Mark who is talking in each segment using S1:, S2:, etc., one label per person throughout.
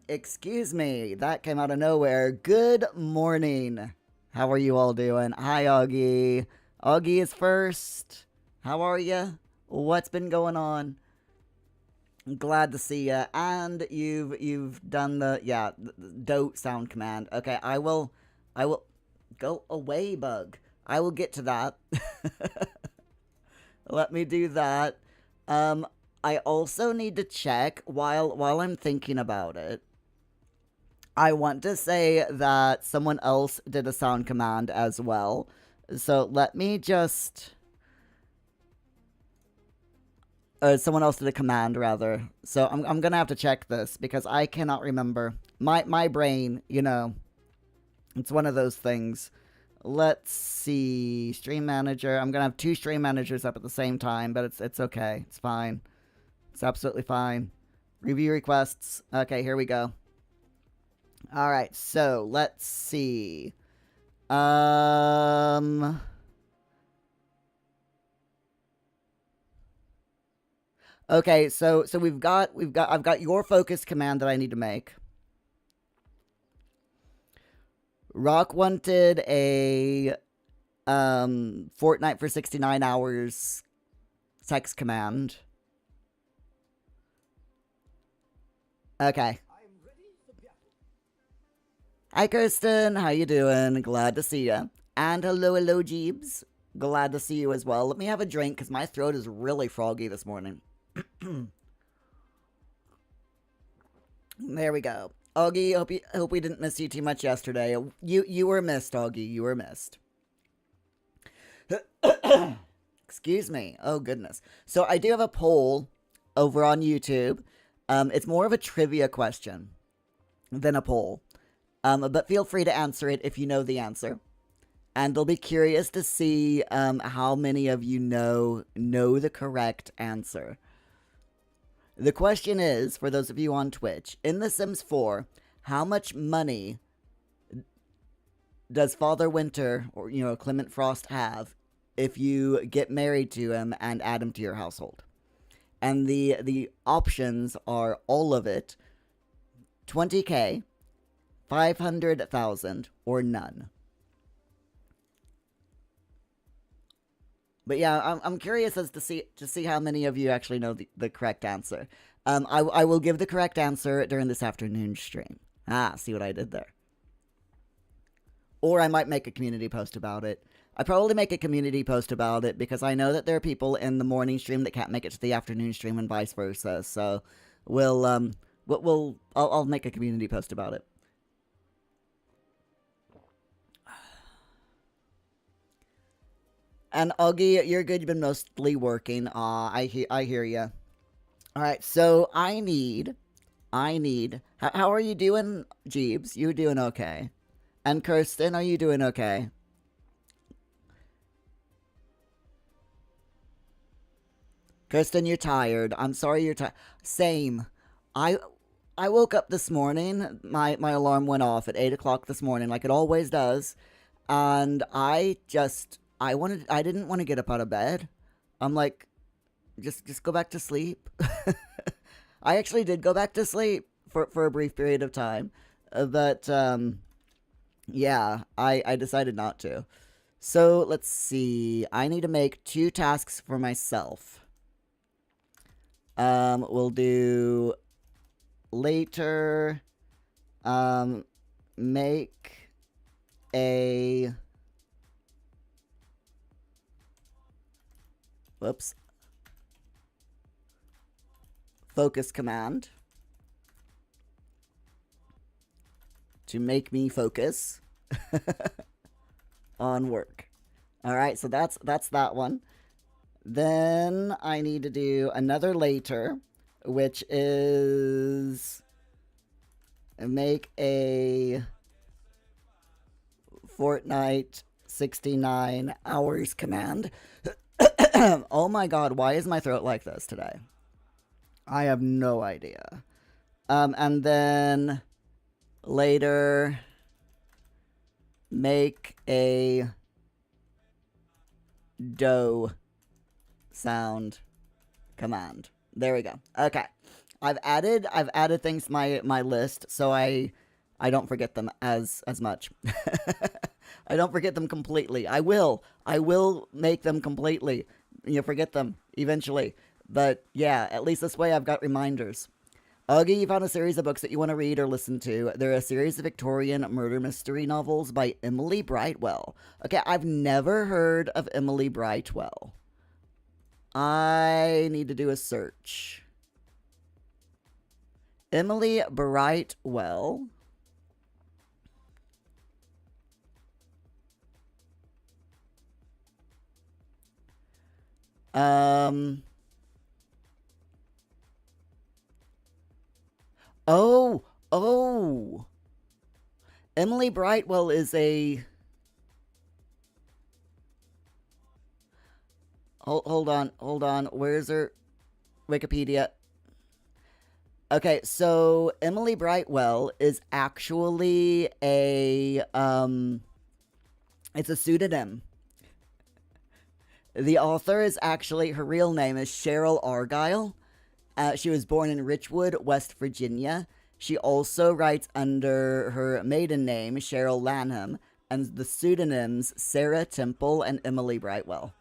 S1: Excuse me, that came out of nowhere. Good morning. How are you all doing? Hi, Augie. Augie is first. How are you? What's been going on? Glad to see you. And you've done the do sound command. Okay, I will go away, bug. I will get to that. Let me do that. I also need to check while I'm thinking about it. I want to say that someone else did a sound command as well. So let me just someone else did a command rather. So I'm gonna have to check this because I cannot remember. My brain, it's one of those things. Let's see. Stream manager. I'm gonna have two stream managers up at the same time, but it's okay. It's fine. It's absolutely fine. Review requests. Okay, here we go. All right, so let's see. Okay, so I've got your focus command that I need to make. Rock wanted a Fortnite for 69 hours text command. Okay. Hi, Kirsten. How you doing? Glad to see you. And hello, Jeebs. Glad to see you as well. Let me have a drink because my throat is really froggy this morning. There we go. Augie, hope we didn't miss you too much yesterday. You were missed, Augie. You were missed. Excuse me. Oh, goodness. So I do have a poll over on YouTube. It's more of a trivia question than a poll. But feel free to answer it if you know the answer. And I'll be curious to see how many of you know the correct answer. The question is, for those of you on Twitch, in The Sims 4, how much money does Father Winter, or, Clement Frost have if you get married to him and add him to your household? And the options are all of it, 20k, 500,000, or none. But yeah, I'm curious as to see how many of you actually know the correct answer. I will give the correct answer during this afternoon stream. See what I did there. Or I might make a community post about it. I probably make a community post about it because I know that there are people in the morning stream that can't make it to the afternoon stream and vice versa. So I'll make a community post about it. And Augie, you're good. You've been mostly working. I hear you. All right, so I need. How are you doing, Jeebs? You doing okay? And Kirsten, are you doing okay? Kirsten, you're tired. I'm sorry you're tired. Same. I woke up this morning. My alarm went off at 8 o'clock this morning, like it always does, and I didn't want to get up out of bed. I'm like, just go back to sleep. I actually did go back to sleep for a brief period of time, but yeah, I decided not to. So let's see. I need to make 2 tasks for myself. We'll do later. Make a. Whoops. Focus command to make me focus on work. All right, so that's that one. Then I need to do another later, which is make a Fortnite 69 hours command. Oh my god, why is my throat like this today? I have no idea. And then later make a dough sound command. There we go. Okay. I've added things to my list so I don't forget them as much. I don't forget them completely. I will make them completely. Forget them eventually. But yeah, at least this way I've got reminders. Augie, you found a series of books that you want to read or listen to. They're a series of Victorian murder mystery novels by Emily Brightwell. Okay, I've never heard of Emily Brightwell. I need to do a search. Emily Brightwell. Um. Oh. Oh. Emily Brightwell is a. Hold on. Hold on. Where's her Wikipedia? Okay, so Emily Brightwell is actually a it's a pseudonym. The author is actually her real name is Cheryl Argyle. She was born in Richwood, West Virginia. She also writes under her maiden name, Cheryl Lanham, and the pseudonyms Sarah Temple and Emily Brightwell.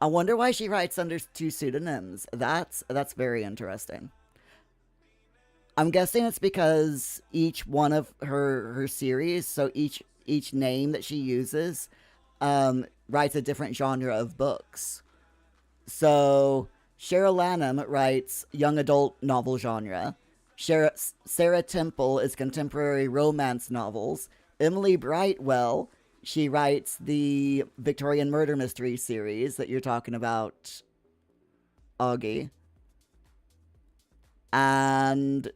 S1: I wonder why she writes under two pseudonyms. That's very interesting. I'm guessing it's because each one of her series, so each name that she uses, writes a different genre of books. So Cheryl Lanham writes young adult novel genre. Sarah Temple is contemporary romance novels. Emily Brightwell, she writes the Victorian murder mystery series that you're talking about, Augie. And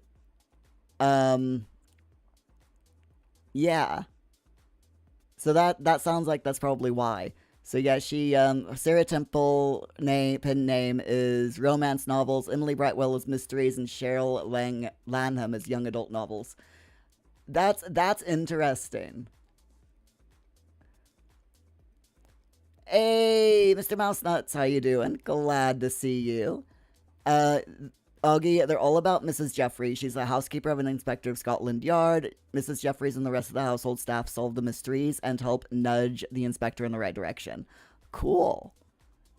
S1: um yeah. So that sounds like that's probably why. So yeah, she Sarah Temple name pen name is romance novels. Emily Brightwell is mysteries, and Cheryl Lanham is young adult novels. That's interesting. Hey, Mr. Mouse Nuts, how you doing? Glad to see you. Uh, Augie, they're all about Mrs. Jeffries. She's a housekeeper of an inspector of Scotland Yard. Mrs. Jeffries and the rest of the household staff solve the mysteries and help nudge the inspector in the right direction. Cool.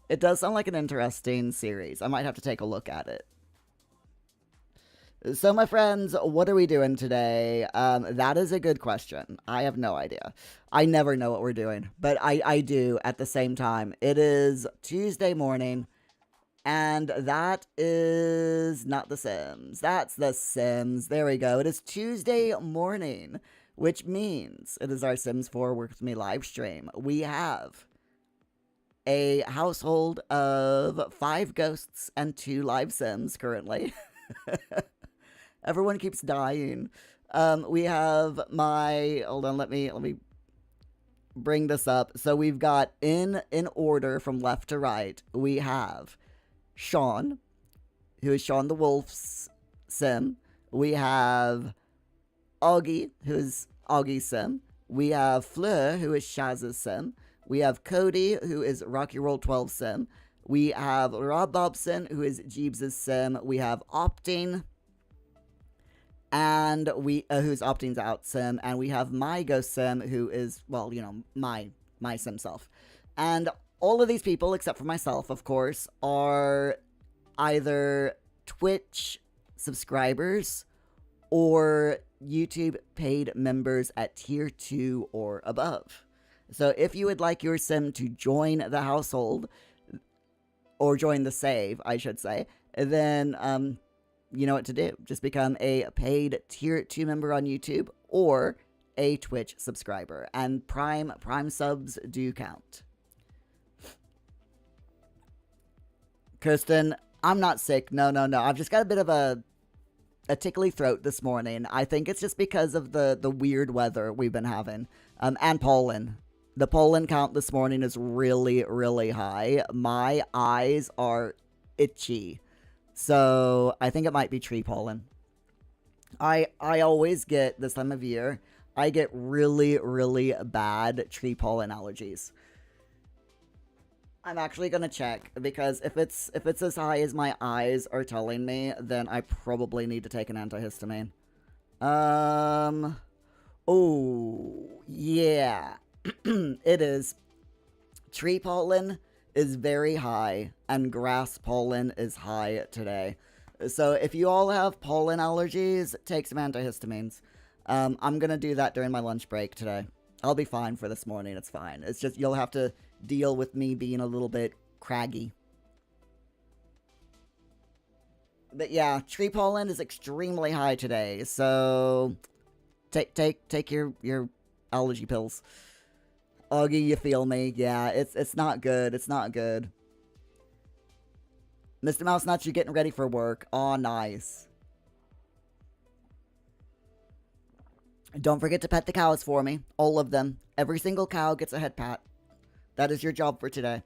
S1: It does sound like an interesting series. I might have to take a look at it. So, my friends, what are we doing today? That is a good question. I have no idea. I never know what we're doing, but I do at the same time. It is Tuesday morning. And that is not The Sims. That's The Sims. There we go. It is Tuesday morning, which means it is our Sims 4 Work With Me live stream. We have a household of 5 ghosts and 2 live Sims currently. Everyone keeps dying. We have my hold on, let me bring this up. So we've got in order from left to right, we have Sean, who is Sean the Wolf's Sim. We have Augie, who is Augie's Sim. We have Fleur, who is Shaz's Sim. We have Cody, who is Rocky Roll 12 Sim. We have Rob Bobson, who is Jeebs' Sim. We have Opting, and we who's Opting's out Sim, and we have my Ghost Sim, who is, well, my Sim self. And all of these people, except for myself, of course, are either Twitch subscribers or YouTube paid members at tier 2 or above. So if you would like your Sim to join the household, or join the save, I should say, then you know what to do. Just become a paid tier 2 member on YouTube or a Twitch subscriber. And Prime subs do count. Kirsten, I'm not sick. No. I've just got a bit of a tickly throat this morning. I think it's just because of the weird weather we've been having. And pollen. The pollen count this morning is really, really high. My eyes are itchy. So I think it might be tree pollen. I always get this time of year, I get really, really bad tree pollen allergies. I'm actually gonna check because if it's as high as my eyes are telling me, then I probably need to take an antihistamine. Um. Oh, yeah. It is. Tree pollen is very high, and grass pollen is high today. So if you all have pollen allergies, take some antihistamines. I'm gonna do that during my lunch break today. I'll be fine for this morning. It's fine. It's just you'll have to deal with me being a little bit craggy. But yeah, tree pollen is extremely high today. So take your allergy pills. Augie, you feel me? Yeah, it's not good. It's not good. Mr. Mouse Nuts, you getting ready for work. Aw, nice. Don't forget to pet the cows for me. All of them. Every single cow gets a head pat. That is your job for today.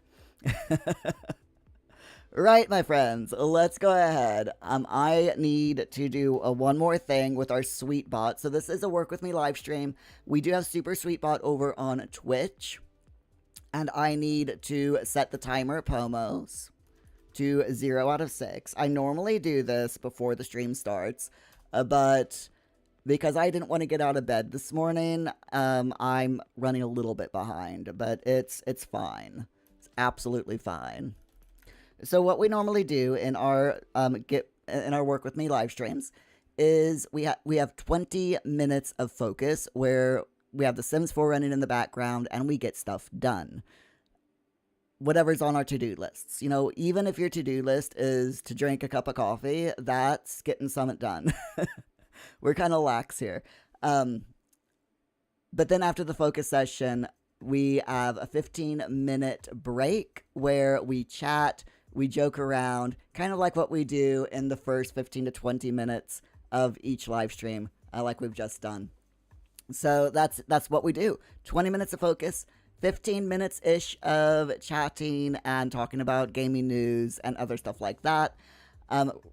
S1: Right, my friends, let's go ahead. I need to do one more thing with our Sweet Bot. So this is a Work With Me live stream. We do have Super Sweet Bot over on Twitch. And I need to set the timer Pomos to 0 out of 6. I normally do this before the stream starts, but because I didn't want to get out of bed this morning, I'm running a little bit behind, but it's fine. It's absolutely fine. So what we normally do in our Work With Me live streams is we have 20 minutes of focus where we have The Sims 4 running in the background and we get stuff done. Whatever's on our to-do lists. You know, even if your to-do list is to drink a cup of coffee, that's getting something done. We're kind of lax here. But then after the focus session, we have a 15-minute break where we chat, we joke around, kind of like what we do in the first 15 to 20 minutes of each live stream, like we've just done. So that's what we do. 20 minutes of focus, 15 minutes ish of chatting and talking about gaming news and other stuff like that.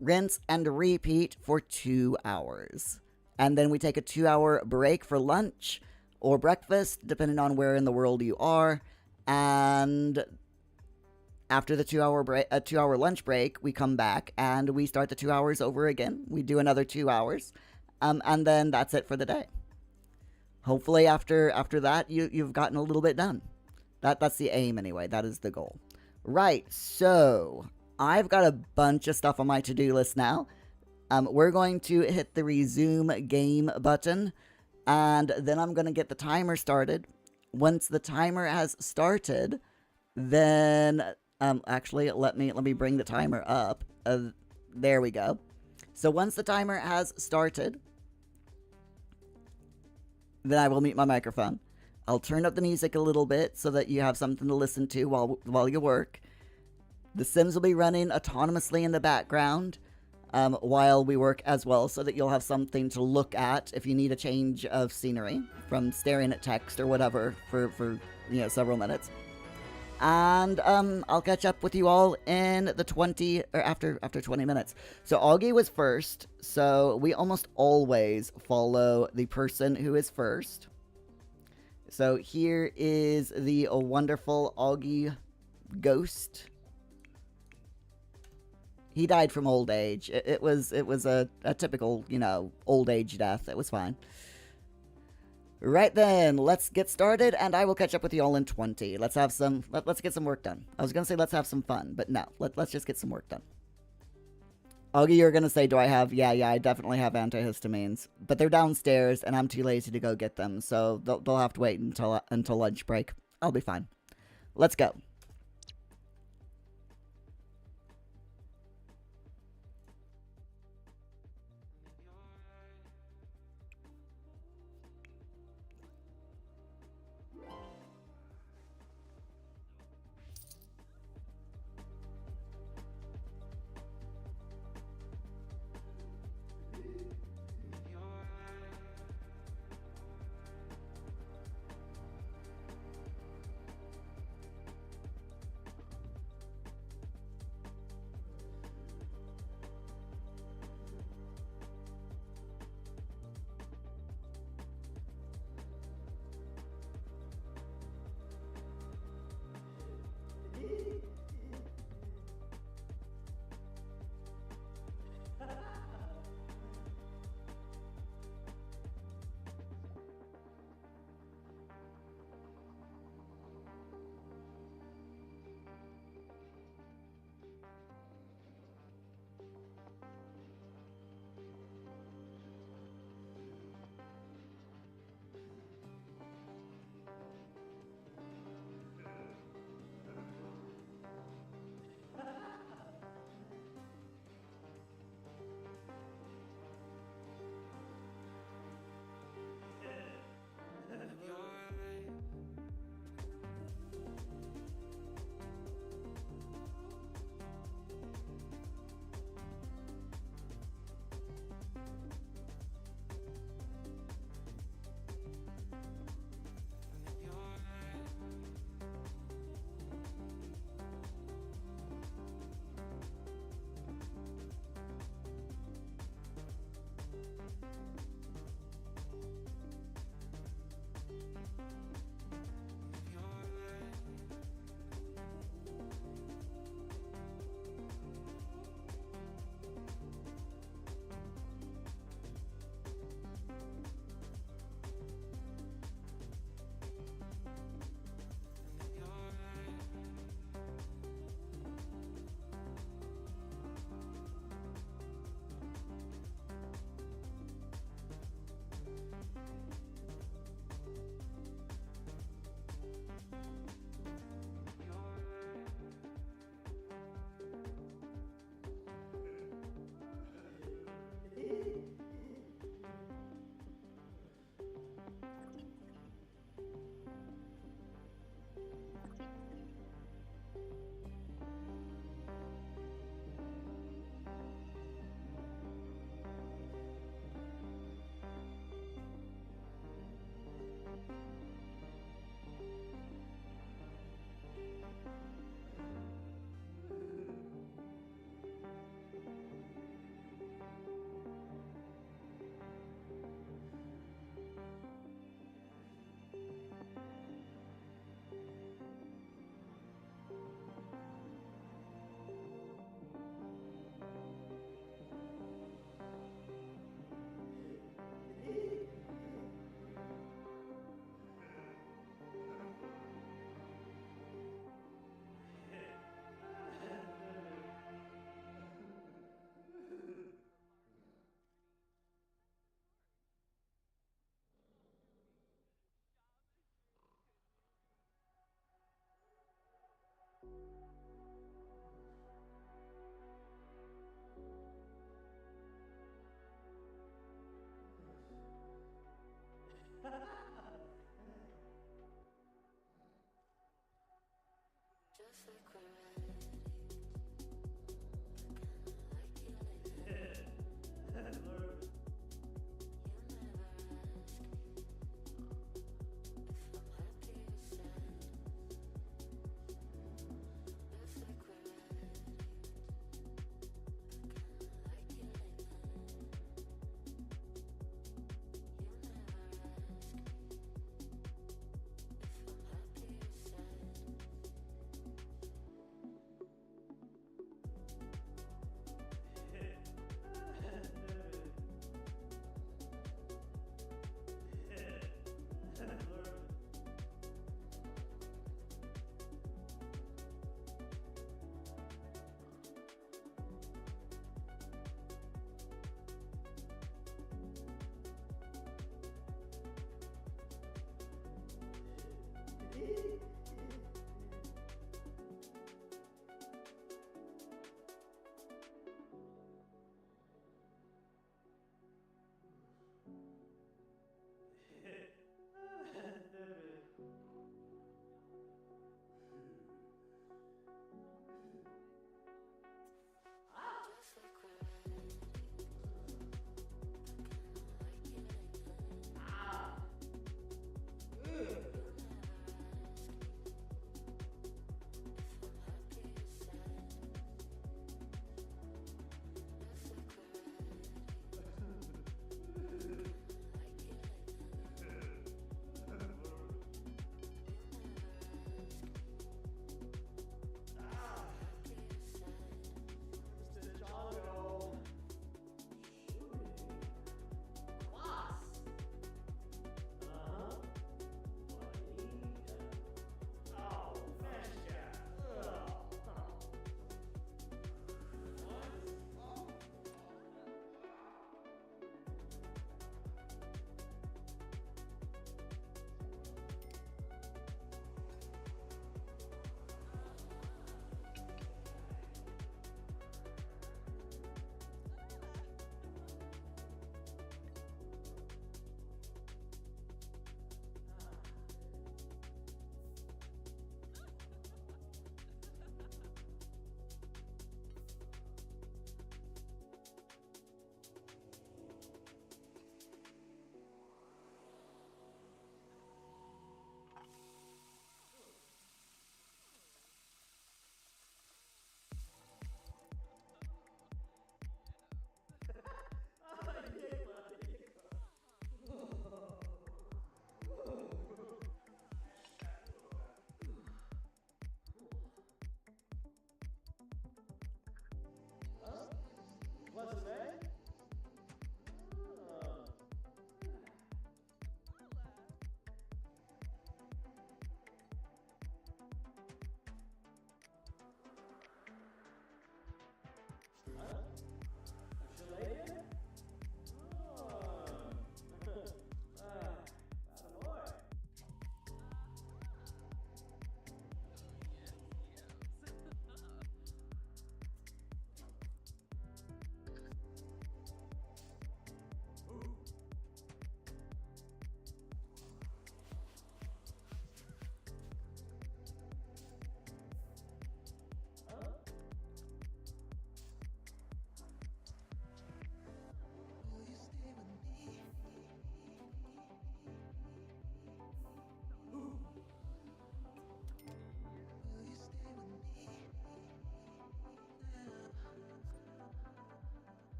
S1: Rinse and repeat for 2 hours. And then we take a 2-hour break for lunch or breakfast, depending on where in the world you are. And after the 2-hour lunch break, we come back and we start the 2 hours over again. We do another 2 hours. And then that's it for the day. Hopefully after that you've gotten a little bit done. That's the aim anyway. That is the goal. Right, so I've got a bunch of stuff on my to-do list now. We're going to hit the resume game button, and then I'm going to get the timer started. Once the timer has started, then actually let me bring the timer up. There we go. So once the timer has started, then I will mute my microphone. I'll turn up the music a little bit so that you have something to listen to while you work. The Sims will be running autonomously in the background while we work as well, so that you'll have something to look at if you need a change of scenery from staring at text or whatever for several minutes. And I'll catch up with you all in the 20 or after 20 minutes. So Augie was first, so we almost always follow the person who is first. So here is the wonderful Augie Ghost. He died from old age. It was a typical, old age death. It was fine. Right then, let's get started, and I will catch up with you all in 20. Let's get some work done. I was gonna say let's have some fun, but no, let's just get some work done. Augie, you're gonna say, do I have? Yeah, I definitely have antihistamines, but they're downstairs, and I'm too lazy to go get them, so they'll have to wait until lunch break. I'll be fine. Let's go.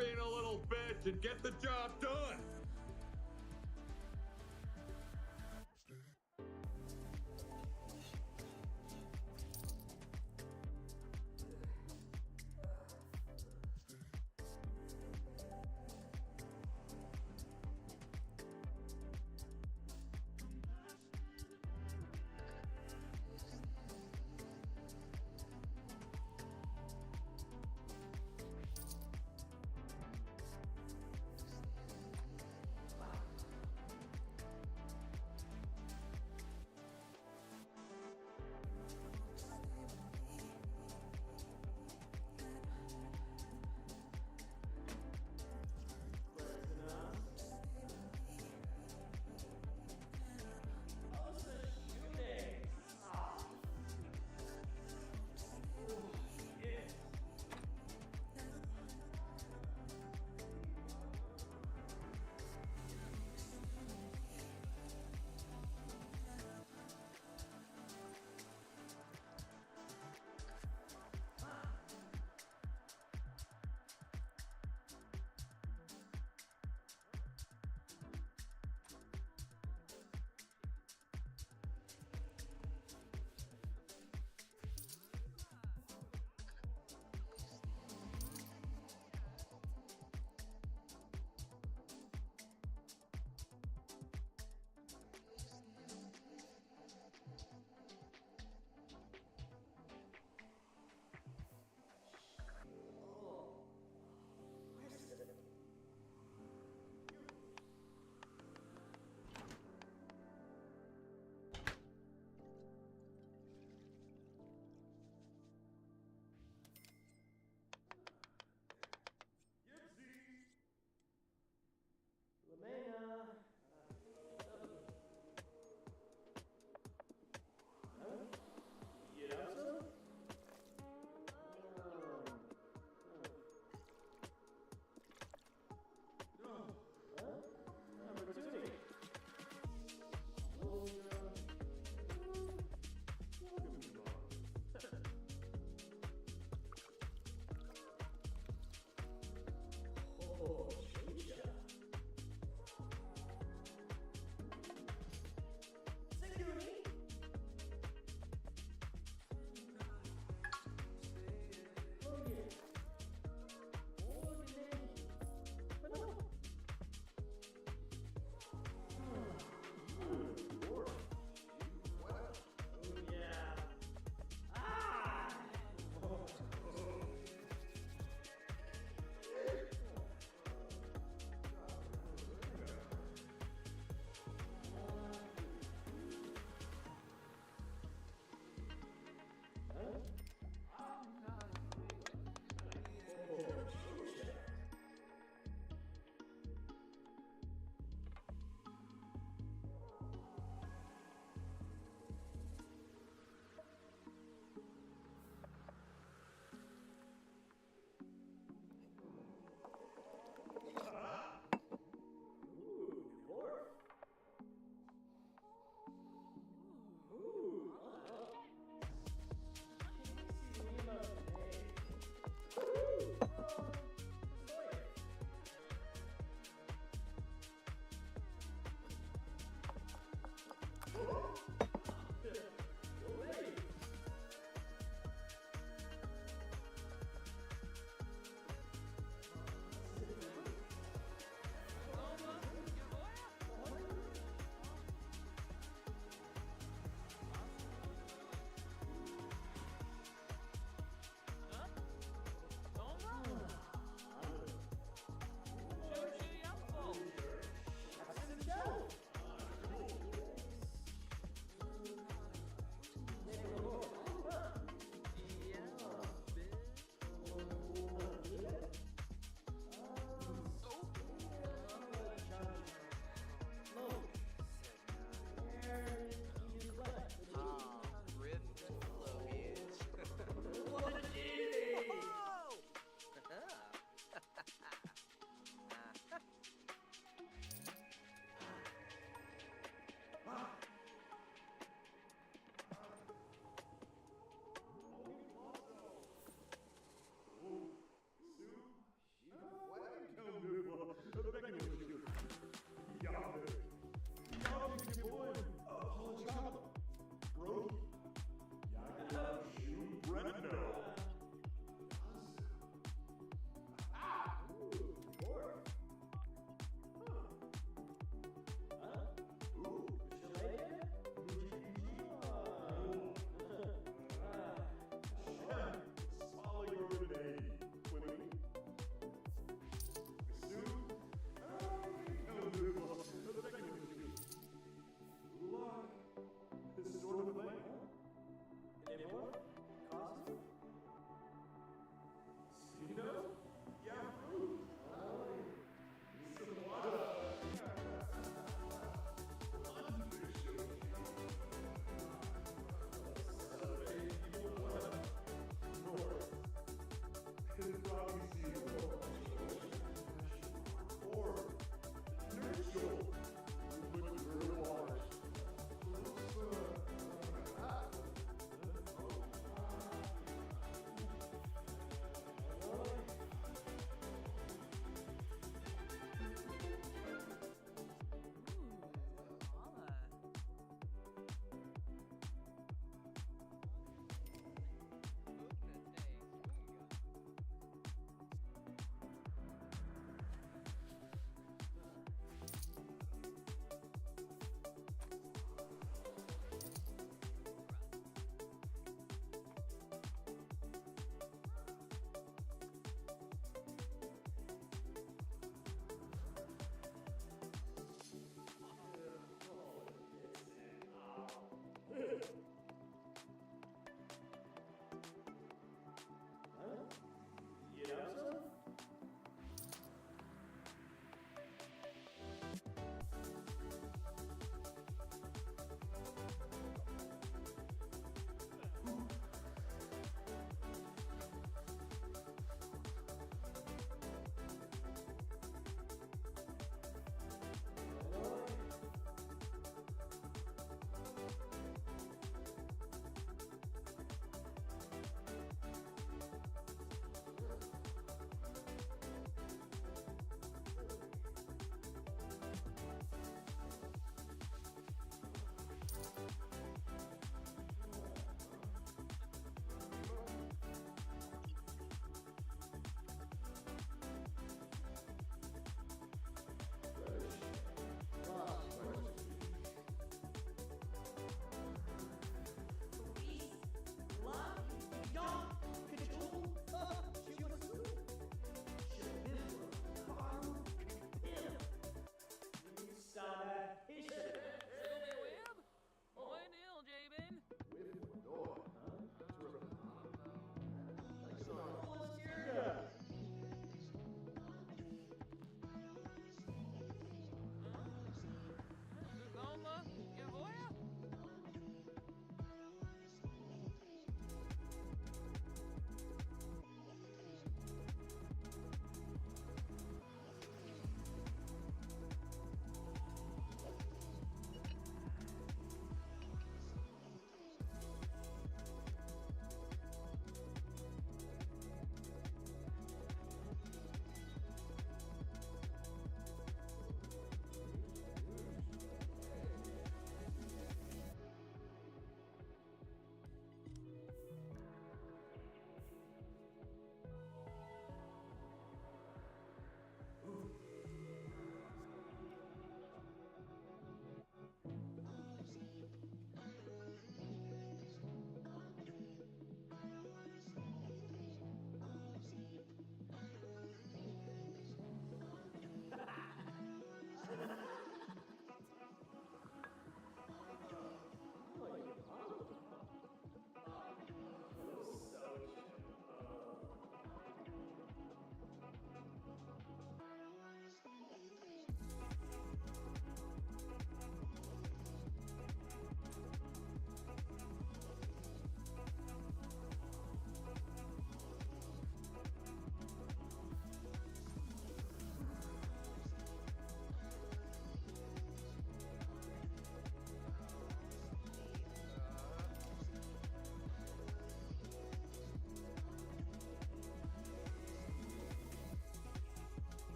S2: being a little bitch and get the job done.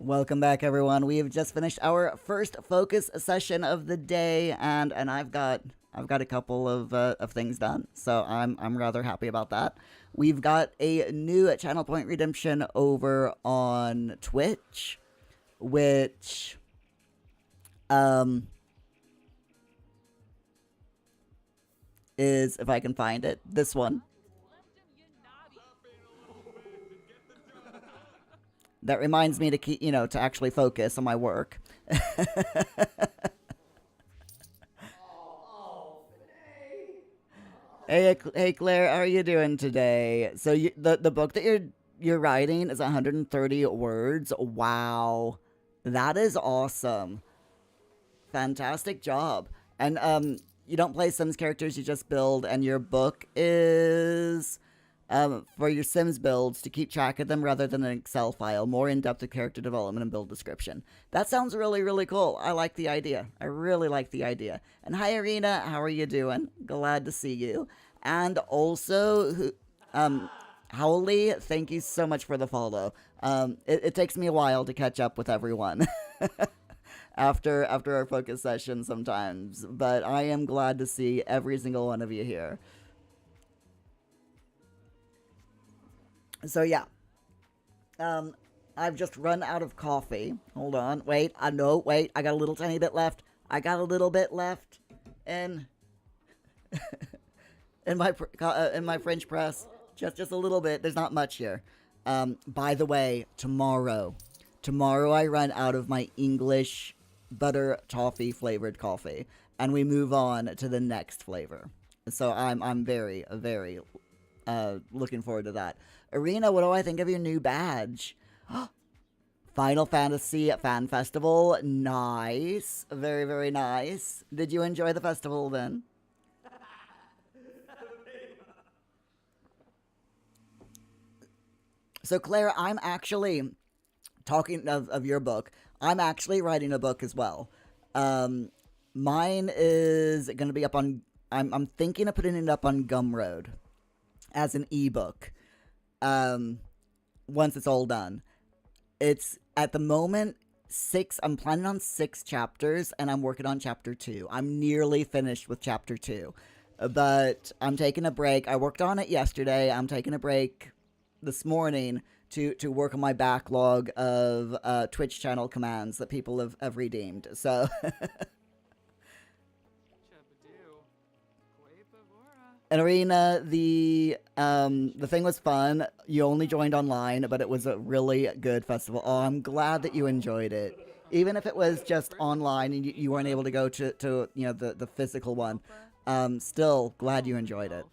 S1: Welcome back, everyone. We have just finished our first focus session of the day, and I've got a couple of things done, so I'm rather happy about that. We've got a new channel point redemption over on Twitch, which is, if I can find it, this one. That reminds me to keep, to actually focus on my work. Hey, Claire, how are you doing today? So the book that you're writing is 130 words. Wow, that is awesome. Fantastic job. And you don't play Sims characters, you just build, and your book is for your Sims builds to keep track of them rather than an Excel file, more in-depth character development and build description. That sounds really, really cool. I like the idea. I really like the idea. And hi, Irina. How are you doing? Glad to see you. And also, Howley, thank you so much for the follow. It takes me a while to catch up with everyone after our focus session sometimes, but I am glad to see every single one of you here. So yeah, I've just run out of coffee. Hold on, wait, I got a little tiny bit left. I got a little bit left in in my French press, just a little bit. There's not much here. By the way, tomorrow I run out of my English butter toffee flavored coffee, and we move on to the next flavor. So I'm very looking forward to that. Irina, what do I think of your new badge? Final Fantasy Fan Festival. Nice. Very, very nice. Did you enjoy the festival then? So, Claire, I'm actually, talking of your book, I'm actually writing a book as well. Mine is going to be up on, I'm thinking of putting it up on Gumroad as an ebook once it's all done. It's, at the moment, I'm planning on 6 chapters, and I'm working on chapter 2. I'm nearly finished with chapter 2, but I'm taking a break. I worked on it yesterday. I'm taking a break this morning to work on my backlog of Twitch channel commands that people have redeemed. So and Arena, the thing was fun. You only joined online, but it was a really good festival. Oh, I'm glad that you enjoyed it. Even if it was just online and you weren't able to go to the physical one, still glad you enjoyed it.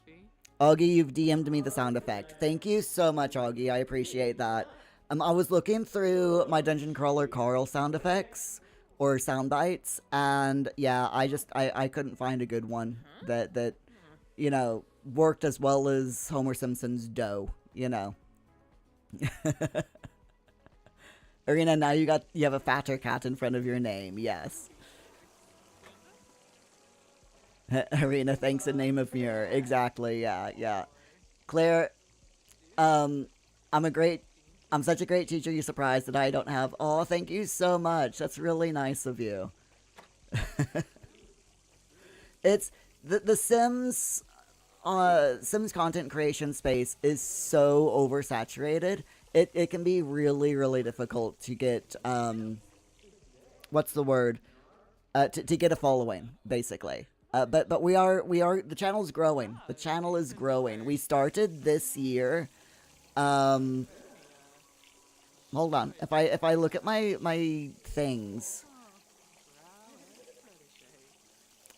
S1: Augie, you've DM'd me the sound effect. Thank you so much, Augie. I appreciate that. I was looking through my Dungeon Crawler Carl sound effects or sound bites, and yeah, I couldn't find a good one that worked as well as Homer Simpson's dough. Arena, now you have a fatter cat in front of your name. Yes. Arena, thanks in name of Muir. Exactly, yeah. Claire, I'm such a great teacher, you surprised that I don't have. Oh, thank you so much. That's really nice of you. It's, the Sims, Sims content creation space is so oversaturated. It can be really, really difficult to get, what's the word? To get a following, basically. But we are the channel's growing. The channel is growing. We started this year. Hold on. If I look at my things,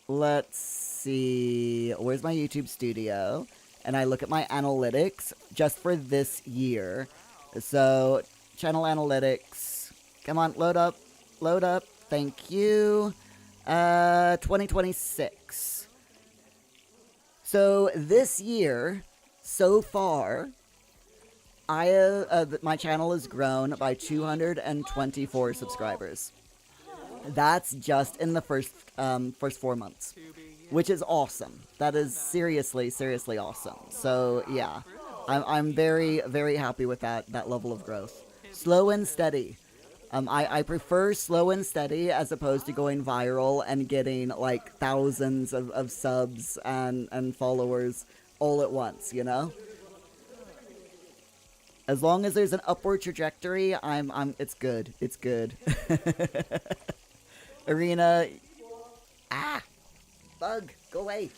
S1: let's see. Where's my YouTube studio? And I look at my analytics just for this year. So channel analytics. Come on, load up. Thank you. 2026. So this year, so far, my channel has grown by 224 subscribers. That's just in the first 4 months, which is awesome. That is seriously awesome. So yeah, I'm very, very happy with that level of growth. Slow and steady. I prefer slow and steady as opposed to going viral and getting like thousands of subs and followers all at once, you know? As long as there's an upward trajectory, I'm it's good. It's good. Arena, ah, bug, go away.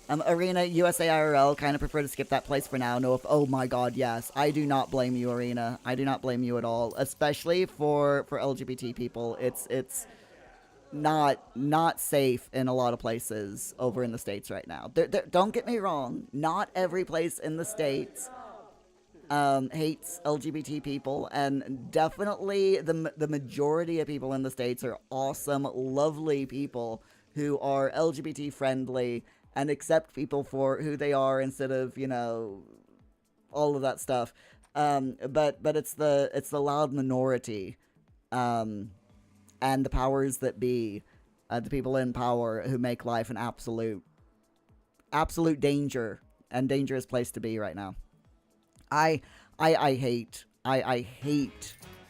S1: Arena USA IRL, kind of prefer to skip that place for now. No, if oh my god, yes, I do not blame you, Arena. I do not blame you at all, especially for LGBT people. It's not safe in a lot of places over in the States right now. Don't get me wrong, not every place in the States hates LGBT people, and definitely the majority of people in the States are awesome, lovely people who are LGBT friendly and accept people for who they are instead of, you know, all of that stuff. But it's the loud minority, and the powers that be, the people in power who make life an absolute danger and dangerous place to be right now. I hate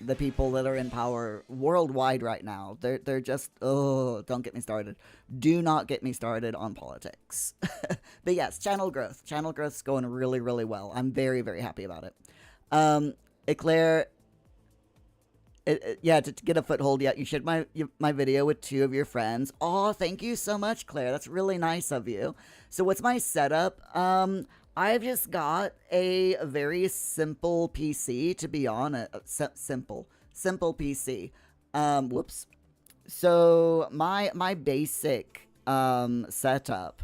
S1: the people that are in power worldwide right now. They're just, oh, don't get me started. Do not get me started on politics. But yes, channel growth. Channel growth's going really, really well. I'm very, very happy about it. Eclair, yeah, to get a foothold, yeah, you shared my video with 2 of your friends. Oh, thank you so much, Claire. That's really nice of you. So what's my setup? I've just got a very simple PC, to be honest. Simple PC. Whoops. So my basic setup,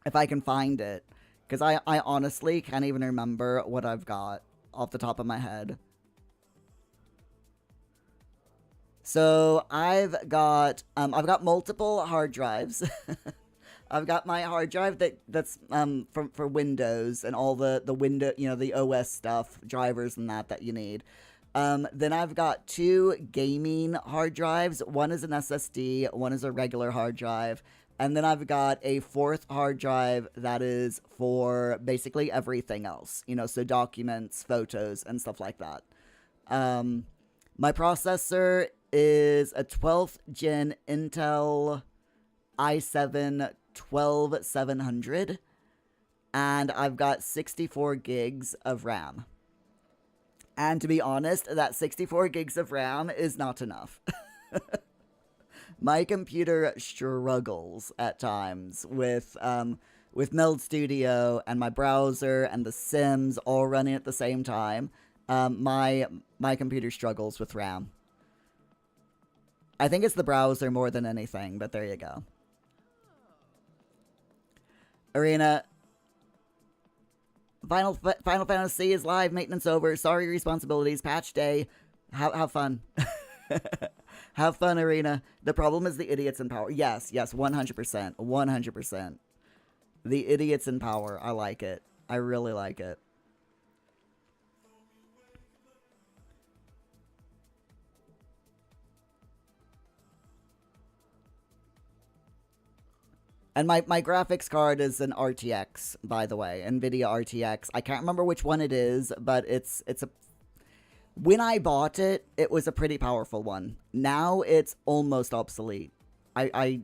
S1: if I can find it, because I honestly can't even remember what I've got off the top of my head. So I've got multiple hard drives. I've got my hard drive that's for Windows and all the window, you know, the OS stuff, drivers and that you need. Then I've got 2 gaming hard drives. One is an SSD, one is a regular hard drive. And then I've got a 4th hard drive that is for basically everything else, you know, so documents, photos, and stuff like that. My processor is a 12th gen Intel i7 12700, and I've got 64 gigs of RAM. And to be honest, that 64 gigs of RAM is not enough. My computer struggles at times with Meld Studio and my browser and the Sims all running at the same time. My computer struggles with RAM. I think it's the browser more than anything, but there you go. Arena, Final Fantasy is live, maintenance over, sorry responsibilities, patch day. Have fun. Have fun, Arena. The problem is the idiots in power. Yes, 100%. 100%. The idiots in power. I like it. I really like it. And my graphics card is an RTX, by the way, NVIDIA RTX. I can't remember which one it is, but it's a... When I bought it, it was a pretty powerful one. Now it's almost obsolete. I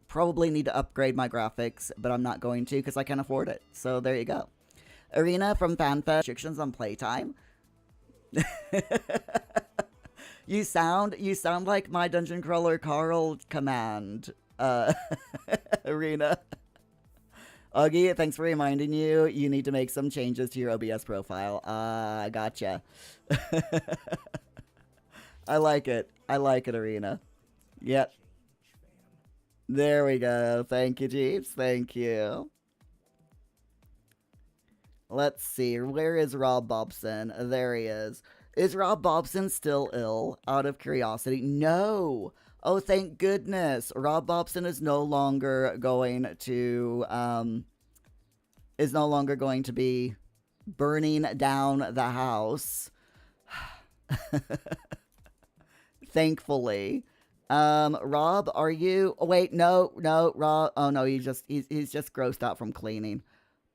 S1: probably need to upgrade my graphics, but I'm not going to because I can't afford it. So there you go. Arena from FanFest. Restrictions on playtime. You sound like my Dungeon Crawler Carl command. Arena. Augie, thanks for reminding you. You need to make some changes to your OBS profile. I gotcha. I like it. I like it, Arena. Yep. There we go. Thank you, Jeeps. Thank you. Let's see. Where is Rob Bobson? There he is. Is Rob Bobson still ill? Out of curiosity. No. Oh, thank goodness. Rob Bobson is no longer going to be burning down the house. Thankfully. Rob, are you... Oh, wait, no, Rob... Oh, no, he's just grossed out from cleaning.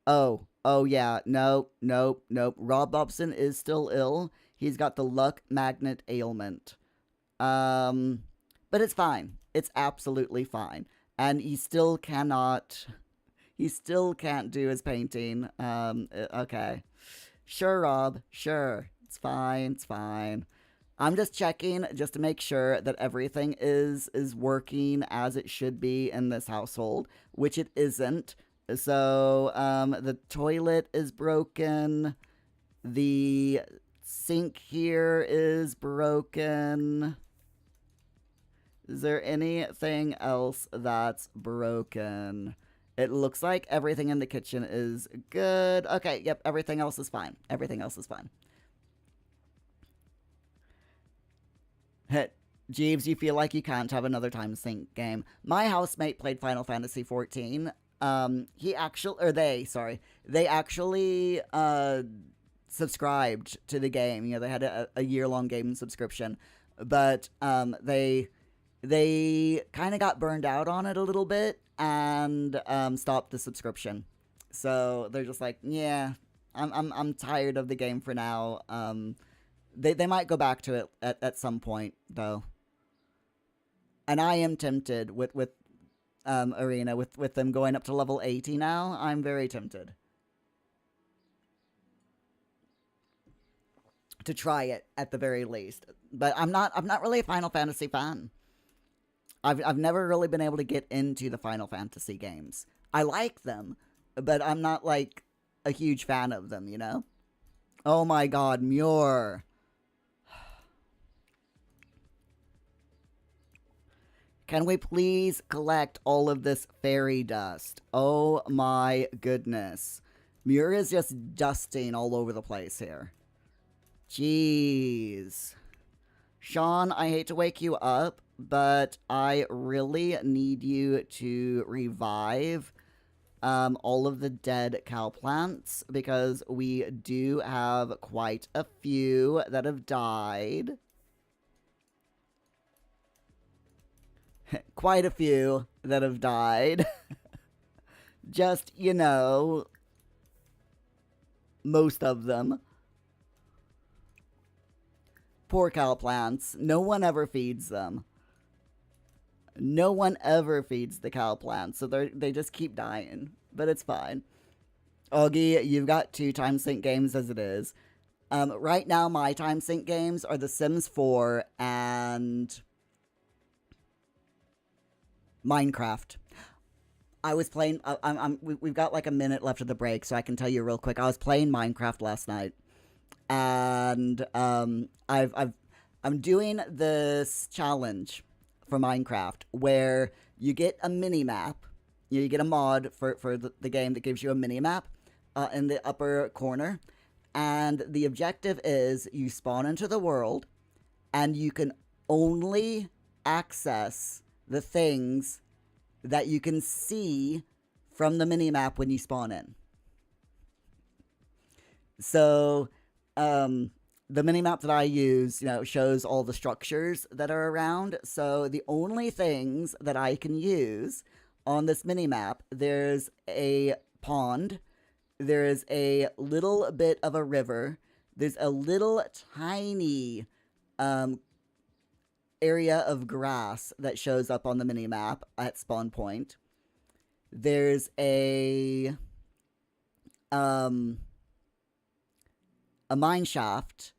S1: Oh, yeah, nope. Rob Bobson is still ill. He's got the luck magnet ailment. But it's fine. It's absolutely fine. And he still cannot. He still can't do his painting. Okay. Sure, Rob. Sure. It's fine. It's fine. I'm just checking just to make sure that everything is working as it should be in this household, which it isn't. So the toilet is broken. The sink here is broken. Is there anything else that's broken? It looks like everything in the kitchen is good. Okay, yep, everything else is fine. Everything else is fine. Jeeves, you feel like you can't have another time sync game. My housemate played Final Fantasy 14. He actually, or they, sorry, they actually subscribed to the game. You know, they had a year-long game subscription, but they kind of got burned out on it a little bit and stopped the subscription. So they're just like, yeah, I'm tired of the game for now. They might go back to it at some point though. And I am tempted with Arena with them going up to level 80 now. I'm very tempted to try it at the very least. But I'm not really a Final Fantasy fan. I've never really been able to get into the Final Fantasy games. I like them, but I'm not like a huge fan of them, you know? Oh my god, Muir. Can we please collect all of this fairy dust? Oh my goodness. Muir is just dusting all over the place here. Jeez. Sean, I hate to wake you up, but I really need you to revive all of the dead cow plants because we do have quite a few that have died. Quite a few that have died. Just, you know, most of them. Poor cow plants. No one ever feeds them. No one ever feeds the cow plants, so they just keep dying. But it's fine. Augie, you've got 2 time sync games as it is. Right now, my time sync games are The Sims 4 and Minecraft. I was playing. We've got like a minute left of the break, so I can tell you real quick. I was playing Minecraft last night, and I'm doing this challenge for Minecraft where you get a mini map. You get a mod for the game that gives you a mini map in the upper corner, and the objective is you spawn into the world, and you can only access the things that you can see from the mini-map when you spawn in. So, the mini-map that I use, you know, shows all the structures that are around. So the only things that I can use on this mini-map, there's a pond, there's a little bit of a river, there's a little tiny area of grass that shows up on the mini map at spawn point. There's a mine shaft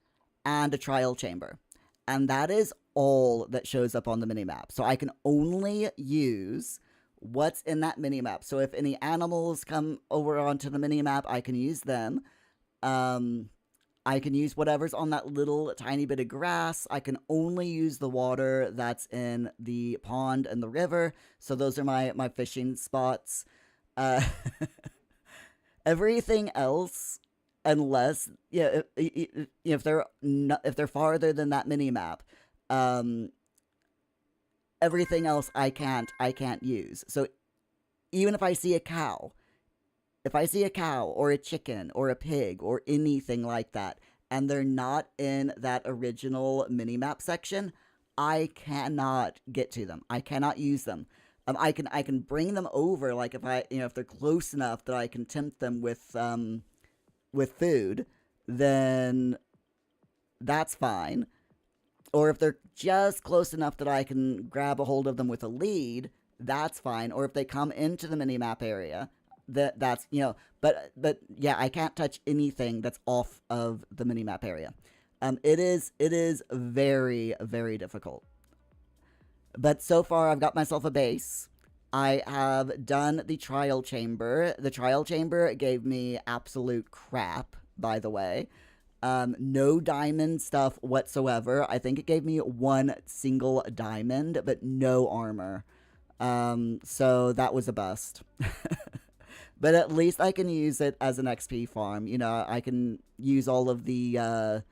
S1: and a trial chamber, and that is all that shows up on the mini map. So I can only use what's in that mini map. So if any animals come over onto the mini map, I can use them. I can use whatever's on that little tiny bit of grass. I can only use the water that's in the pond and the river. So those are my fishing spots. Everything else, unless if they're farther than that mini map, everything else I can't use. So even if I see a cow, or a chicken or a pig or anything like that, and they're not in that original minimap section, I cannot get to them. I cannot use them. I can bring them over, like if they're close enough that I can tempt them with food, then that's fine. Or if they're just close enough that I can grab a hold of them with a lead, that's fine. Or if they come into the mini map area, that's but yeah, I can't touch anything that's off of the mini map area. It is very very difficult. But so far, I've got myself a base. I have done the trial chamber. The trial chamber gave me absolute crap, by the way. No diamond stuff whatsoever. I think it gave me one single diamond, but no armor. So that was a bust. But at least I can use it as an XP farm. I can use all of the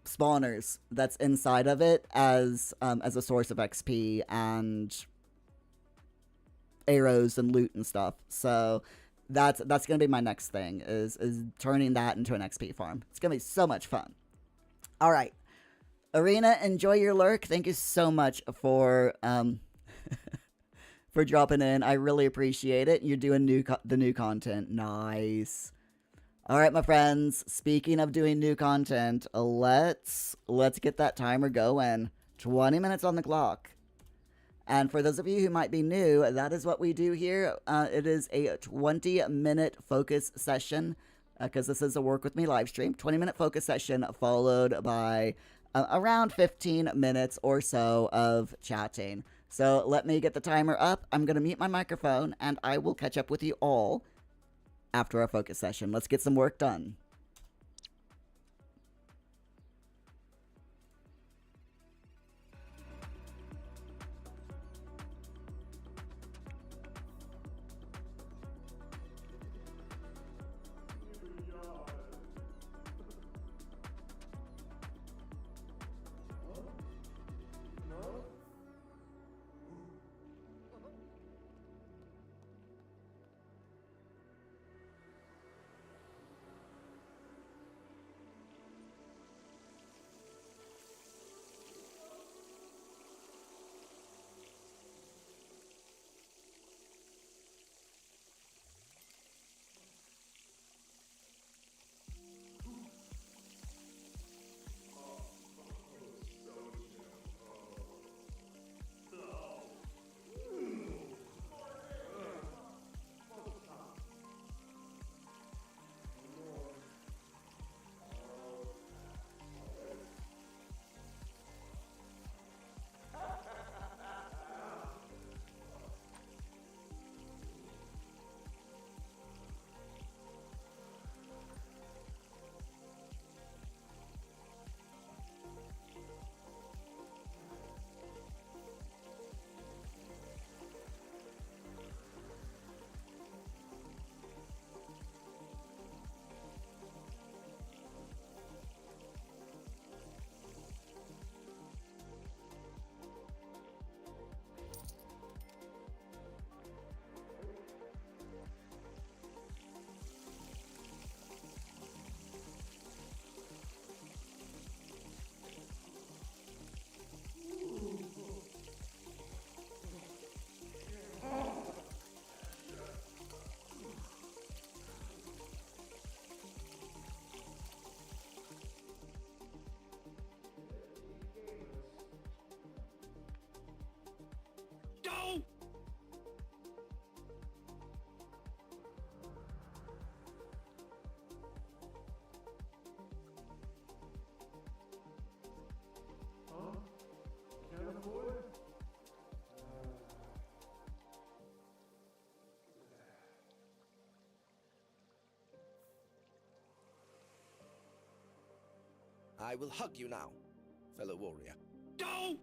S1: spawners that's inside of it as a source of XP and arrows and loot and stuff. So that's gonna be my next thing is turning that into an XP farm. It's gonna be so much fun. All right, Arena, enjoy your lurk. Thank you so much for for dropping in. I really appreciate it. You're doing the new content. Nice. All right, my friends. Speaking of doing new content, let's get that timer going. 20 minutes on the clock. And for those of you who might be new, that is what we do here. It is a 20-minute focus session because this is a Work With Me live stream. 20-minute focus session followed by around 15 minutes or so of chatting. So let me get the timer up. I'm going to mute my microphone and I will catch up with you all after our focus session. Let's get some work done.
S3: I will hug you now, fellow warrior. Go!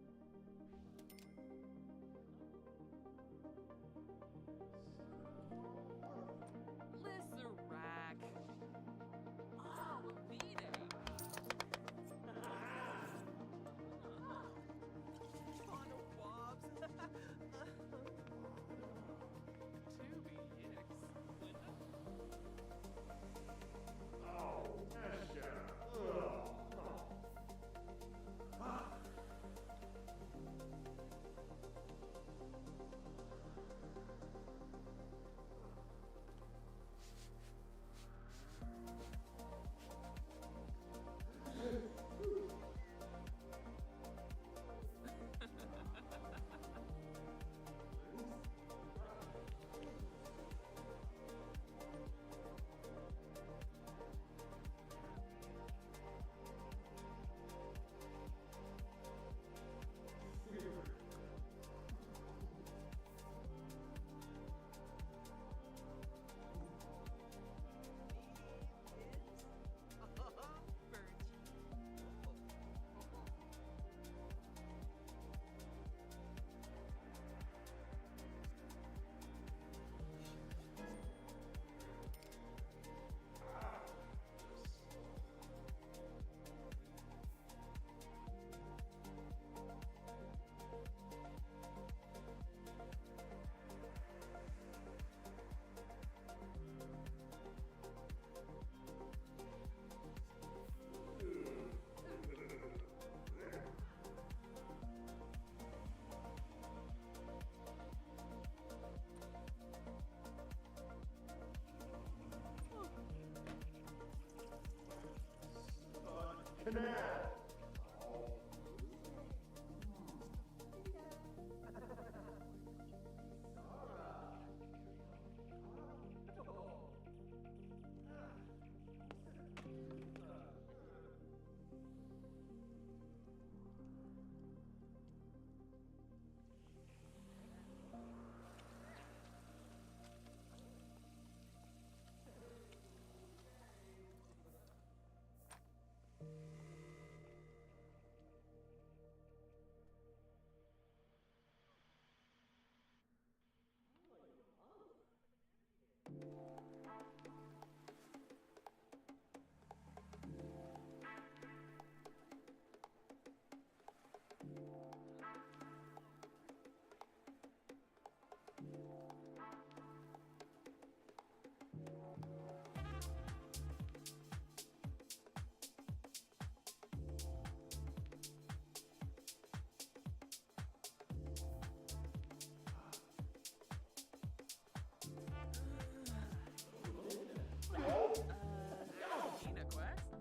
S4: Gina Quest?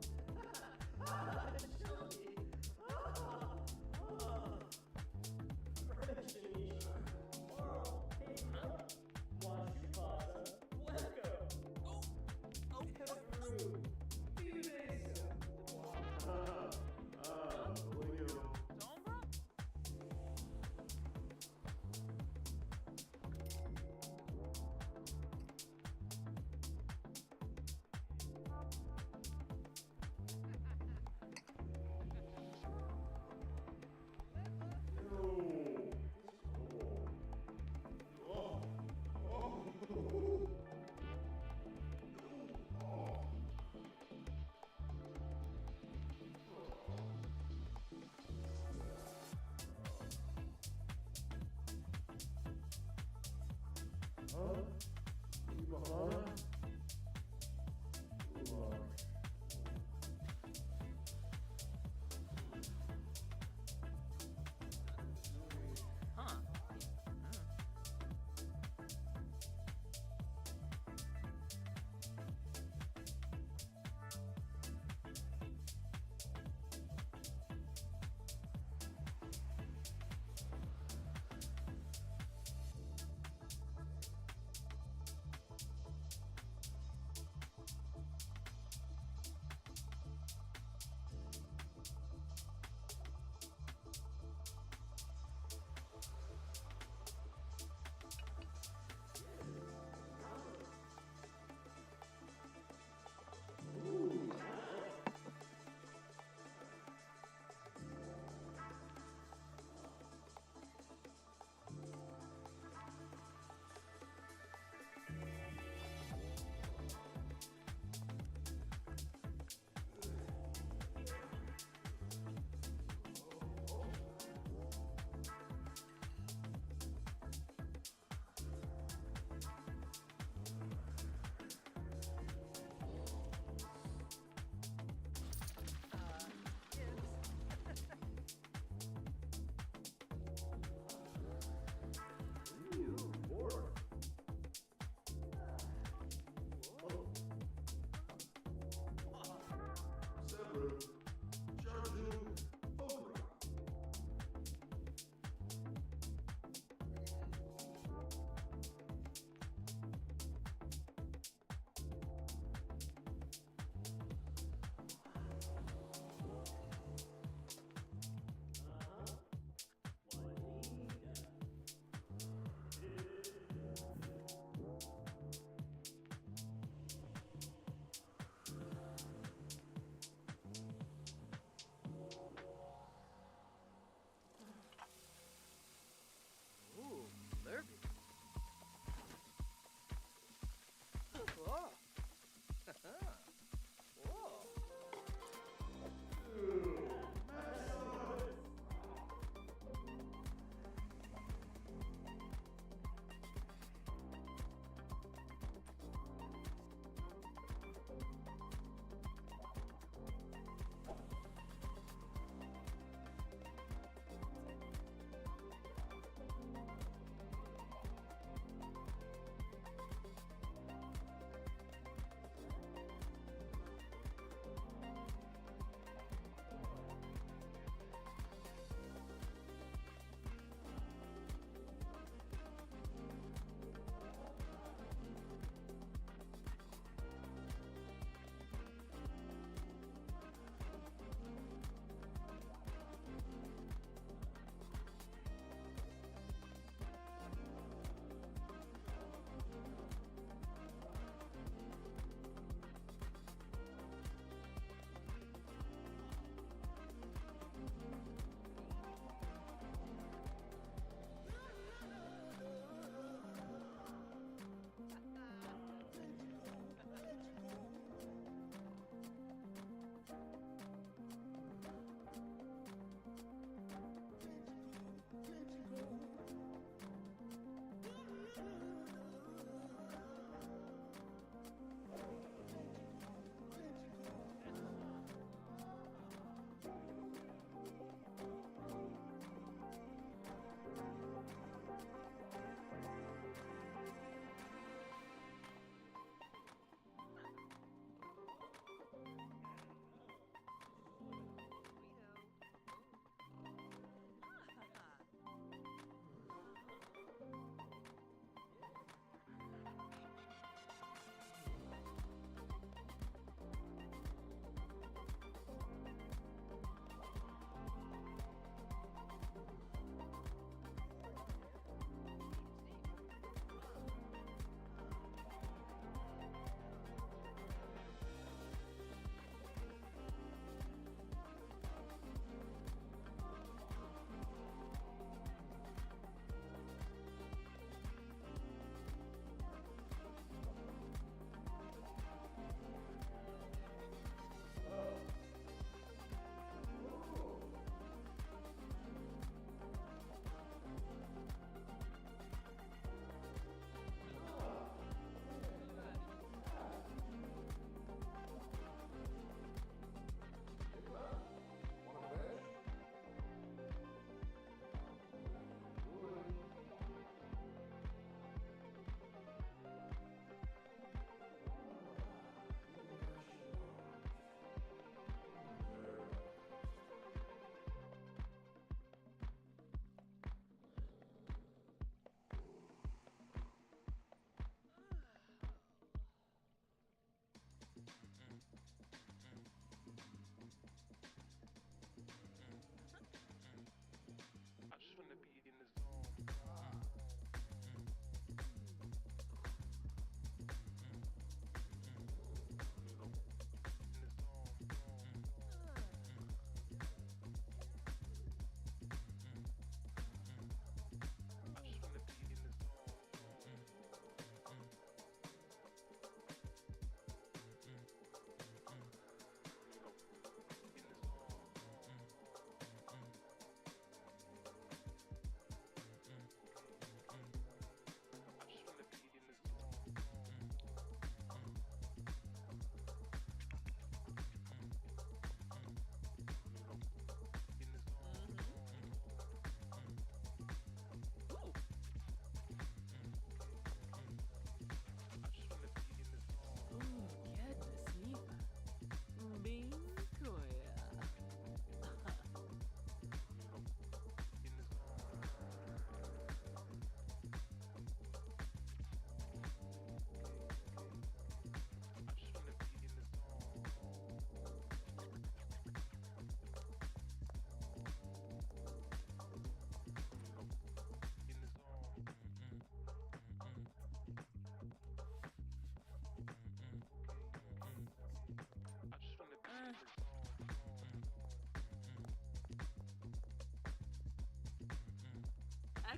S4: Sombra? Huh.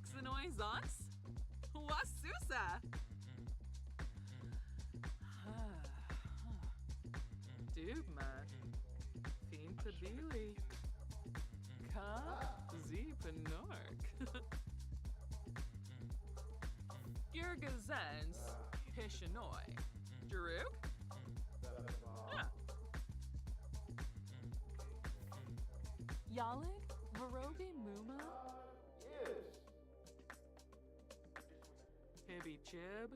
S4: Quexinoy Zons? Wasusa! Dubma. Fintabili. Ka Zipanork. Girgazens Pishanoy. Jaruk? Ah. Yalig? Varobi Muma? Hibby Chib?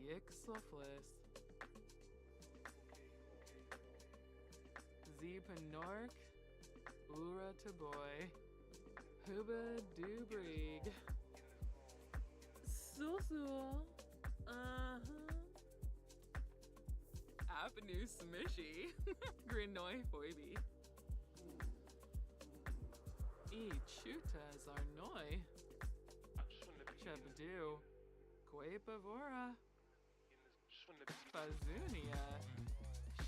S4: Yixliflis. Zepanork? Ura Taboy. Huba Dubrig. Sul. Avenue Smishy. Grinoy Foiby. E Chutas Arnoy. Chabadu. Quapavora. Fazunia.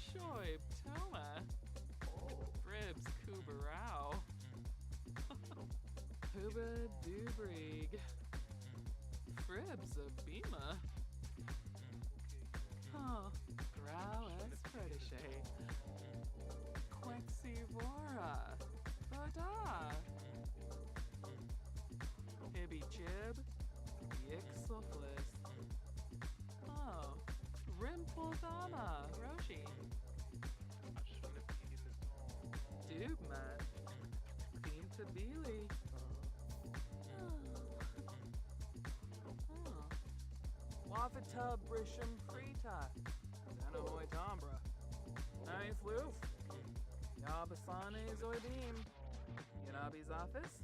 S4: Shoib Toma. Fribs Kubarao. Huba Dubrig. Fribs Abima. Huh. Grau S. Protege. Quexivora. Bada. Hibby Chib. Yixliflis. Oh. Rimpledama. Roshi. Dubma. Fintabili. Wafata Brisham Frita. Zanahoy Tombra. Nine Floof. Yabasane Zoidim. Yanabi's office.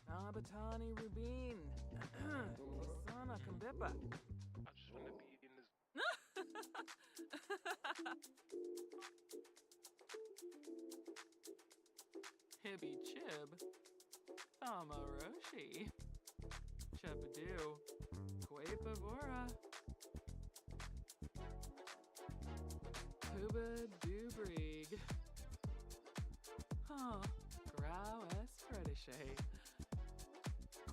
S4: Nabatani Rubin. Isana Kambipa. Hibby Chib. Amaroshi. Chebadoo. Quapavora. Huba Dubrig. Huh. Grau S. Protege.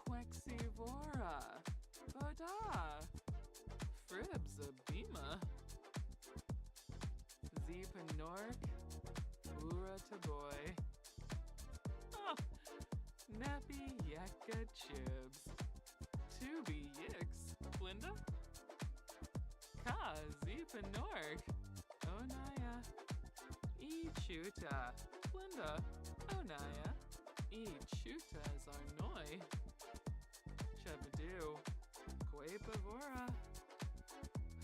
S4: Quexivora. Bada. Fribs Abima. Zepanork. Ura Taboy. Oh. Nappy Yakka Chibs. Tubi Yix. Flinda. Ka Zepanork. Onaya. Ichuta. Flinda. Onaya. Ichuta Zarnoi. Chebadoo. Quapavora.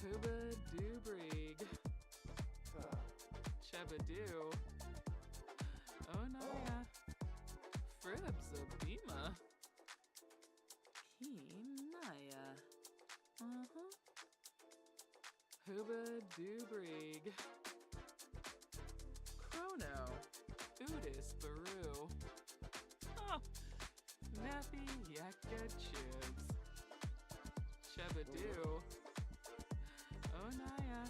S4: Huba Dubrig. Chebadoo. Onaya. Fribs Abima. Kinaya. Huba Dubrig. Chrono. Udis Baru. Oh. Nappy Yakka Chibs. Chebadoo. Onaya.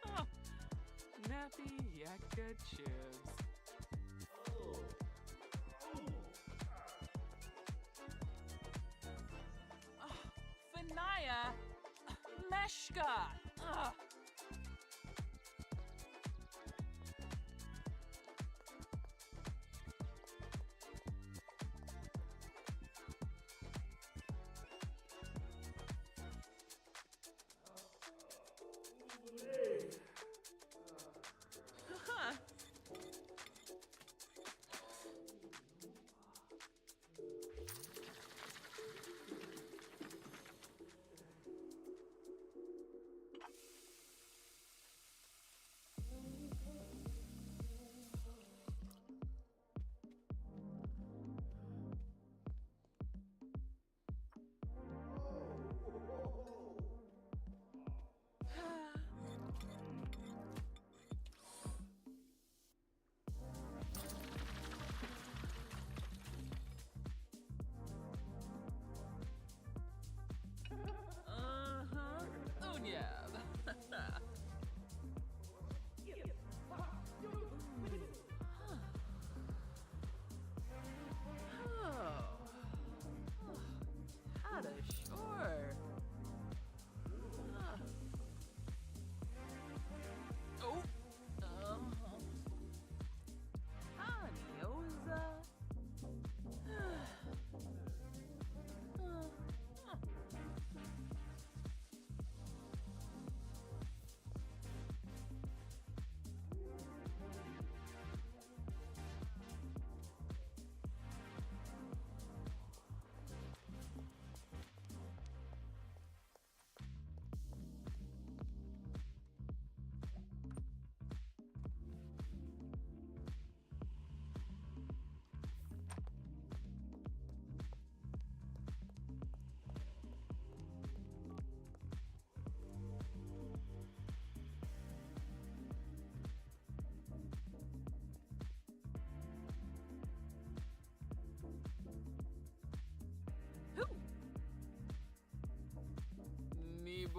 S4: Oh. Nappy Yakka Chibs. Finaya. Meshka.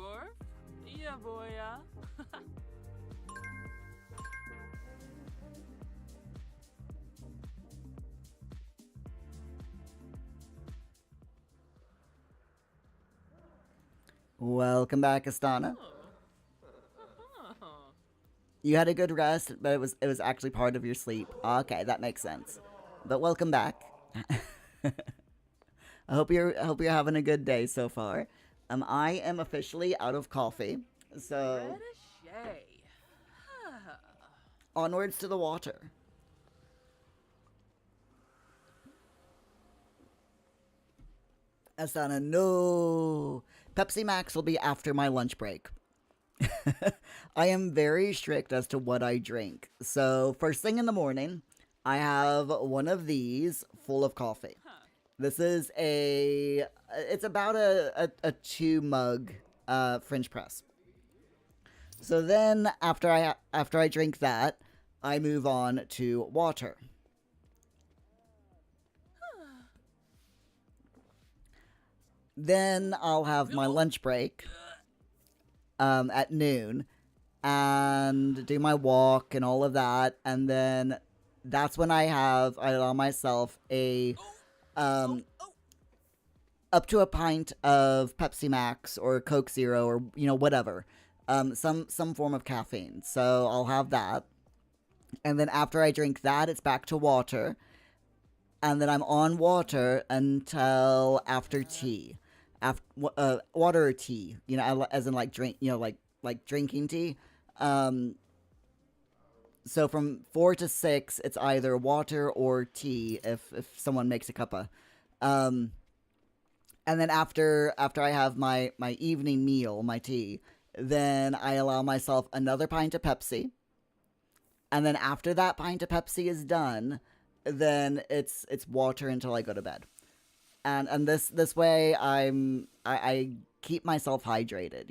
S4: Borf? Yeah, boya.
S1: Welcome back, Astana.
S4: Oh.
S1: You had a good rest, but it was actually part of your sleep. Okay, that makes sense. But welcome back. I hope you're having a good day so far. I am officially out of coffee, so
S4: Red a shay.
S1: onwards to the water. Asana, no. Pepsi Max will be after my lunch break. I am very strict as to what I drink. So, first thing in the morning, I have one of these full of coffee. This is it's about a 2 mug French press. So then after I drink that, I move on to water. Then I'll have my lunch break at noon and do my walk and all of that, and then that's when I allow myself a up to a pint of Pepsi Max or Coke Zero or whatever, some form of caffeine. So I'll have that, and then after I drink that, it's back to water, and then I'm on water until after tea. Water or tea, as in like drink, like drinking tea. So from 4 to 6, it's either water or tea if someone makes a cuppa. And then after I have my evening meal, my tea, then I allow myself another pint of Pepsi. And then after that pint of Pepsi is done, then it's water until I go to bed. And this way I keep myself hydrated,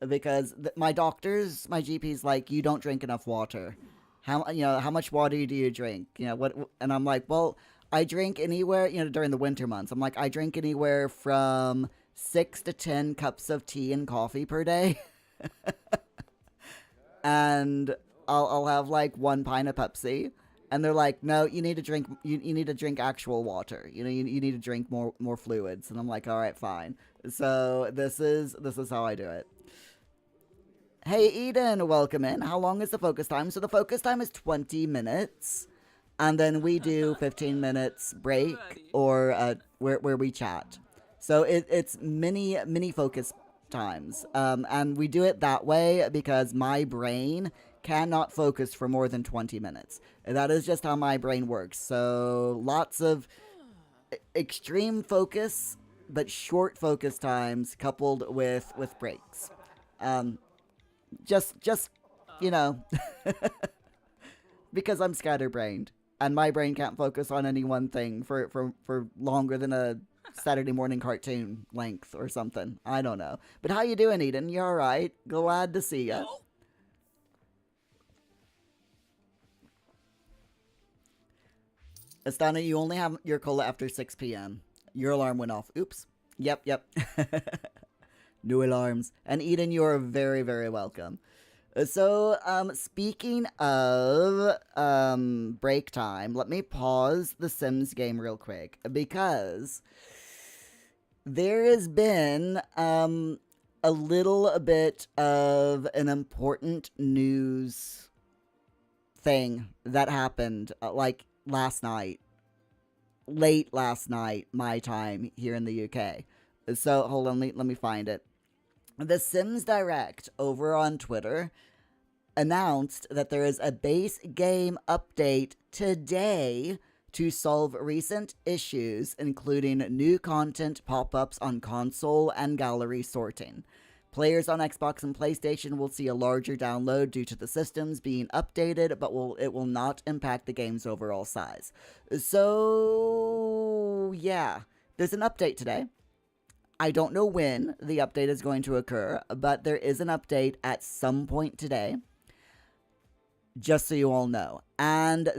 S1: because my GP's like, you don't drink enough water. How much water do you drink? What? And I'm like, well, I drink anywhere, during the winter months. I'm like, I drink anywhere from 6 to 10 cups of tea and coffee per day. And I'll have like 1 pint of Pepsi. And they're like, no, you need to drink. You need to drink actual water. You need to drink more fluids. And I'm like, all right, fine. So this is how I do it. Hey, Eden, welcome in. How long is the focus time? So the focus time is 20 minutes, and then we do 15 minutes break or where we chat. So it's mini focus times, and we do it that way because my brain cannot focus for more than 20 minutes. That is just how my brain works. So lots of extreme focus, but short focus times coupled with breaks. Just because I'm scatterbrained and my brain can't focus on any one thing for longer than a Saturday morning cartoon length or something. I don't know. But how you doing, Eden? You all right? Glad to see ya. Astana, you only have your cola after 6 p.m. Your alarm went off. Oops. Yep. New alarms. And Eden, you're very, very welcome. So, speaking of break time, let me pause the Sims game real quick because there has been a little bit of an important news thing that happened like late last night, my time here in the UK. So, hold on, let me find it. The Sims Direct over on Twitter announced that there is a base game update today to solve recent issues, including new content pop-ups on console and gallery sorting. Players on Xbox and PlayStation will see a larger download due to the systems being updated, but it will not impact the game's overall size. So, yeah, there's an update today. I don't know when the update is going to occur, but there is an update at some point today. just so you all know. And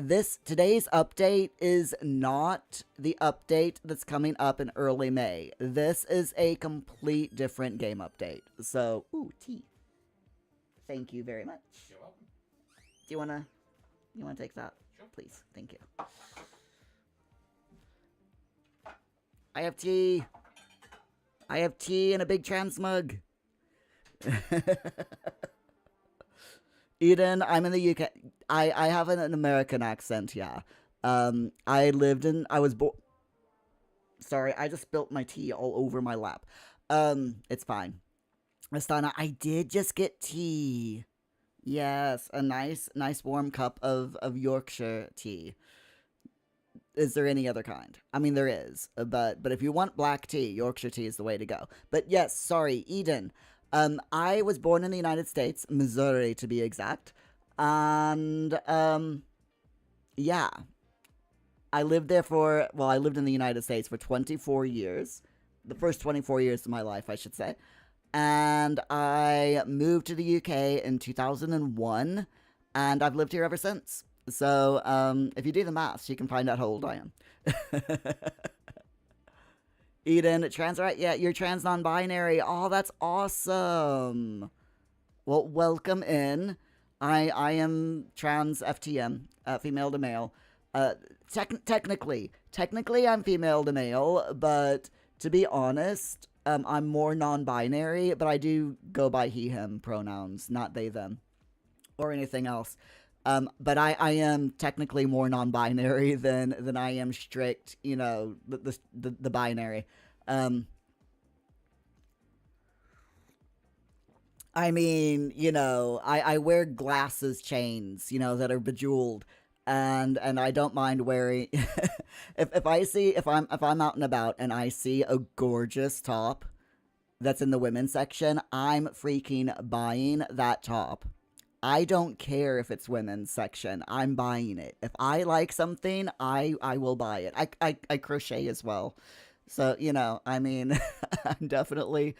S1: today's update is not the update that's coming up in early May. This is a complete different game update. So, ooh, tea. Thank you very much.
S5: You're welcome.
S1: Do you wanna take that?
S5: Sure.
S1: Please, thank you. I have tea. I have tea in a big trans mug. Eden, I'm in the UK. I have an American accent, yeah. I was born. Sorry, I just spilt my tea all over my lap. It's fine. Astana, I did just get tea. Yes, a nice warm cup of Yorkshire tea. Is there any other kind? I mean, there is, but if you want black tea, Yorkshire tea is the way to go. But yes, sorry, Eden. I was born in the United States, Missouri to be exact, and yeah, I lived in the United States for 24 years, the first 24 years of my life, I should say, and I moved to the UK in 2001, and I've lived here ever since. So, if you do the maths, you can find out how old I am. Eden, trans, right? Yeah, you're trans non-binary. Oh, that's awesome. Well, welcome in. I am trans FTM, female to male. Technically, I'm female to male, but to be honest, I'm more non-binary, but I do go by he, him pronouns, not they, them, or anything else. But I am technically more non-binary than I am strict, the binary. I mean, I wear glasses chains, that are bejeweled, and I don't mind wearing. if I'm out and about and I see a gorgeous top that's in the women's section, I'm freaking buying that top. I don't care if it's women's section. I'm buying it. If I like something, I will buy it. I crochet as well. So, I mean, I'm definitely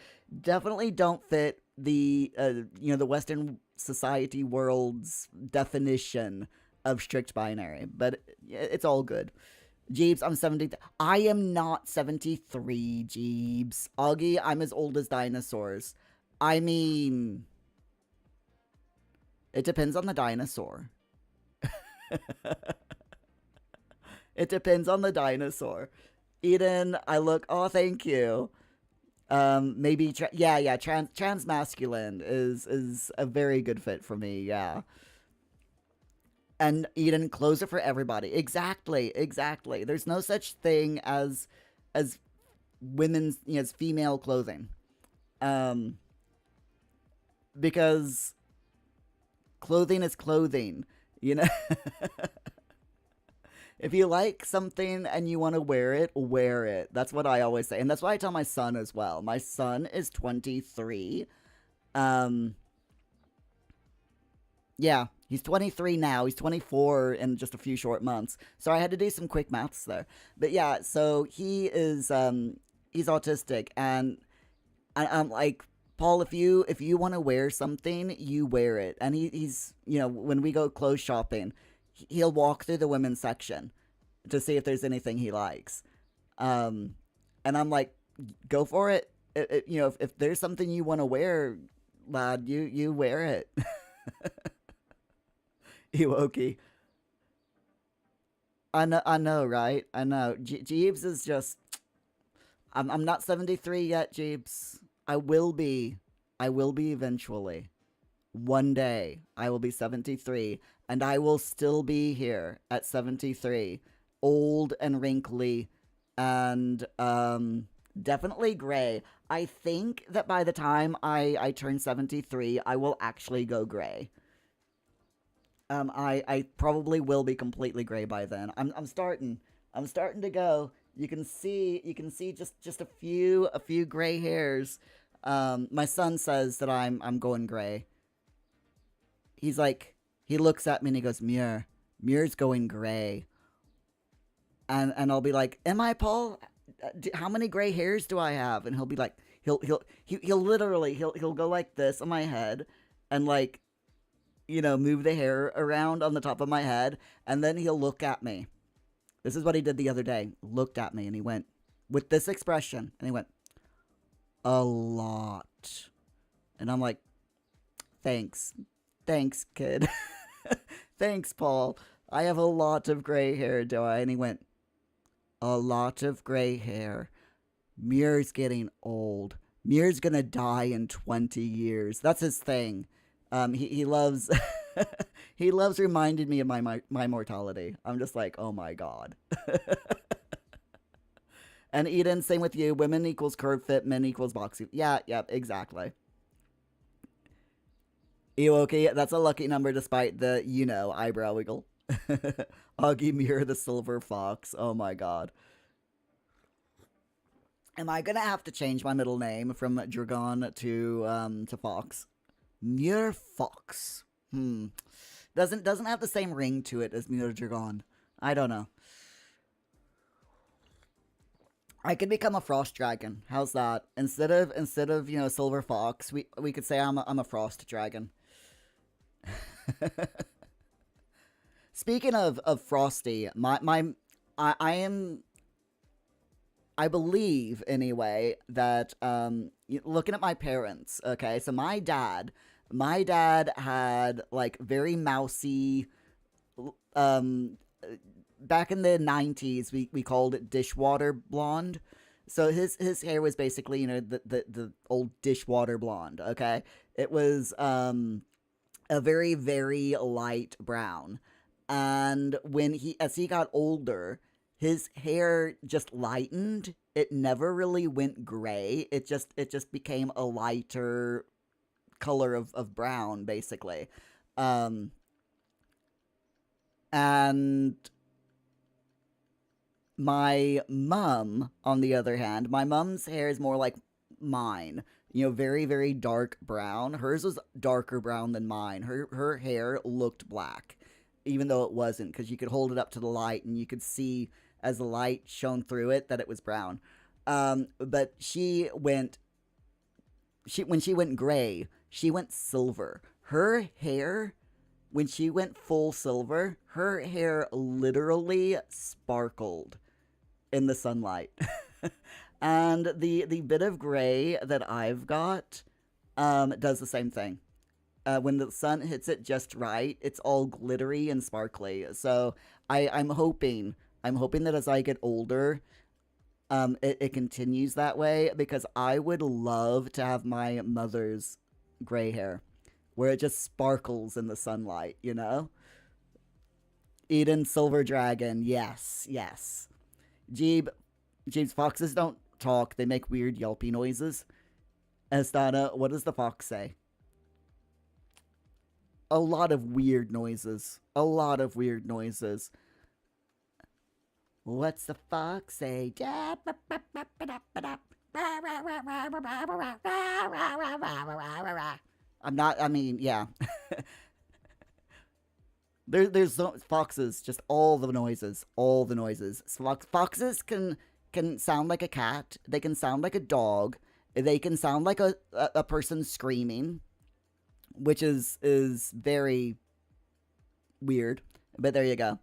S1: don't fit the, the Western society world's definition of strict binary, but it's all good. Jeebs, I'm 70. I am not 73, Jeebs. Augie, I'm as old as dinosaurs. I mean, it depends on the dinosaur. It depends on the dinosaur. Eden, oh, thank you. Maybe, trans masculine is a very good fit for me, yeah. And Eden, clothes are for everybody. Exactly. There's no such thing as women's, as female clothing. Because clothing is clothing, If you like something and you want to wear it. That's what I always say. And that's what I tell my son as well. My son is 23. Yeah, he's 23 now. He's 24 in just a few short months. So I had to do some quick maths there. But yeah, so he is, he's autistic. And I'm like, Paul, if you want to wear something, you wear it. And he's, when we go clothes shopping, he'll walk through the women's section to see if there's anything he likes. And I'm like, go for it. If there's something you want to wear, lad, you wear it. Ewoki. I know, right? I know. Jeeves is just... I'm not 73 yet, Jeeves. I will be eventually. One day, I will be 73, and I will still be here at 73. Old and wrinkly, and definitely gray. I think that by the time I turn 73, I will actually go gray. I probably will be completely gray by then. I'm starting to go. You can see just a few gray hairs. My son says that I'm going gray. He's like, he looks at me and he goes, Muir's going gray. And I'll be like, am I, Paul? How many gray hairs do I have? And he'll be like, he'll literally go like this on my head, and like move the hair around on the top of my head, and then he'll look at me. This is what he did the other day. Looked at me and he went, with this expression, and he went, a lot. And I'm like, thanks. Thanks, kid. Thanks, Paul. I have a lot of gray hair, do I? And he went, a lot of gray hair. Muir's getting old. Muir's gonna die in 20 years. That's his thing. He loves he loves reminding me of my mortality. I'm just like, oh my god. And Eden, same with you. Women equals curve fit, men equals boxy. Yeah, exactly. Ewoki, that's a lucky number despite the, eyebrow wiggle. Augie Muir the silver fox. Oh my god. Am I gonna have to change my middle name from Dragon to Fox? Muir Fox. Doesn't have the same ring to it as Muir Dragon. I don't know. I could become a frost dragon. How's that? Instead of silver fox, we could say I'm a frost dragon. Speaking of frosty, I believe anyway that looking at my parents, okay, so my dad had like very mousy back in the 90s we called it dishwater blonde. So his hair was basically, the old dishwater blonde, okay? It was a very, very light brown. And as he got older, his hair just lightened. It never really went gray. It just became a lighter color of brown, basically. And my mom, on the other hand, my mom's hair is more like mine. Very, very dark brown. Hers was darker brown than mine. Her hair looked black, even though it wasn't, because you could hold it up to the light and you could see as the light shone through it that it was brown. But when she went gray, she went silver. Her hair, when she went full silver, her hair literally sparkled in the sunlight. And the bit of gray that I've got does the same thing. When the sun hits it just right, it's all glittery and sparkly. So I'm hoping that as I get older, it continues that way, because I would love to have my mother's gray hair, where it just sparkles in the sunlight, Eden Silver Dragon, yes. Jeeves, foxes don't talk, they make weird yelpy noises. Estana, what does the fox say? A lot of weird noises. What's the fox say? Yeah. There's foxes, just all the noises. Foxes can sound like a cat. They can sound like a dog. They can sound like a person screaming, which is very weird. But there you go.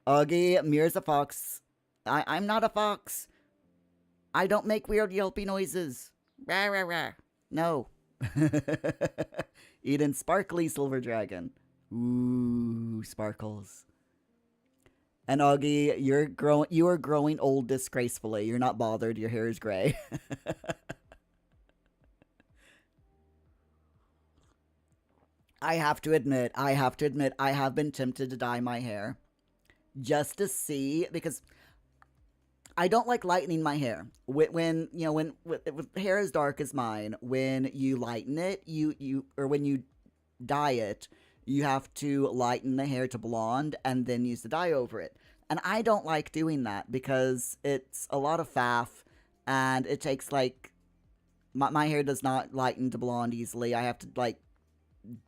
S1: Augie, Mir's a fox. I'm not a fox. I don't make weird yelpy noises. Rah, rah, rah. No. Eden, sparkly silver dragon. Ooh, sparkles. And Augie, you are growing old disgracefully. You're not bothered. Your hair is gray. I have to admit, I have been tempted to dye my hair. Just to see, because I don't like lightening my hair. When hair as dark as mine, when you lighten it, or when you dye it, you have to lighten the hair to blonde and then use the dye over it. And I don't like doing that because it's a lot of faff, and it takes my hair does not lighten to blonde easily. I have to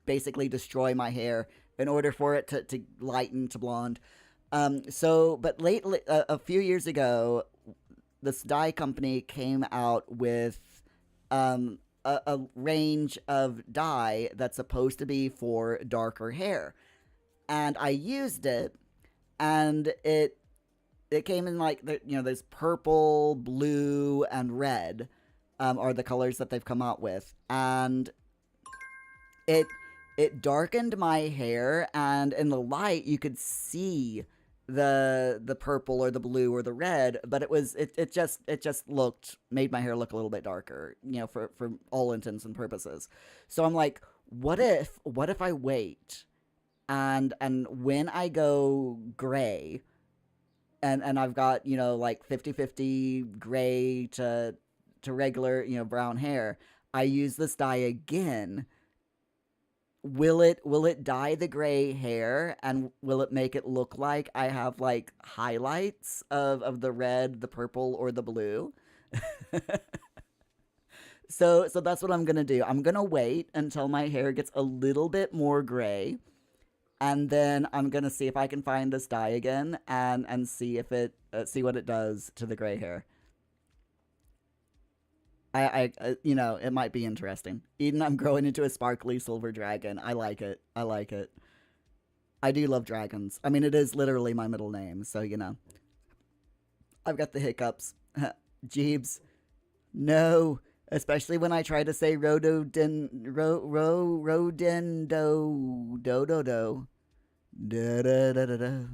S1: basically destroy my hair in order for it to lighten to blonde. But lately, a few years ago, this dye company came out with a range of dye that's supposed to be for darker hair. And I used it, and it came in like there's purple, blue, and red, are the colors that they've come out with, and it it darkened my hair, and in the light you could see the purple or the blue or the red, but it just looked made my hair look a little bit darker, for all intents and purposes. So I'm like, what if I wait, and when I go gray, and I've got, like 50-50 gray to regular, brown hair, I use this dye again. Will it dye the gray hair, and will it make it look like I have like highlights of the red, the purple, or the blue? So that's what I'm gonna do. I'm gonna wait until my hair gets a little bit more gray, and then I'm gonna see if I can find this dye again, and see if it see what it does to the gray hair. It might be interesting. Eden, I'm growing into a sparkly silver dragon. I like it. I like it. I do love dragons. I mean, it is literally my middle name, so I've got the hiccups. Jeebs. No. Especially when I try to say rodendo do do do da da da da da.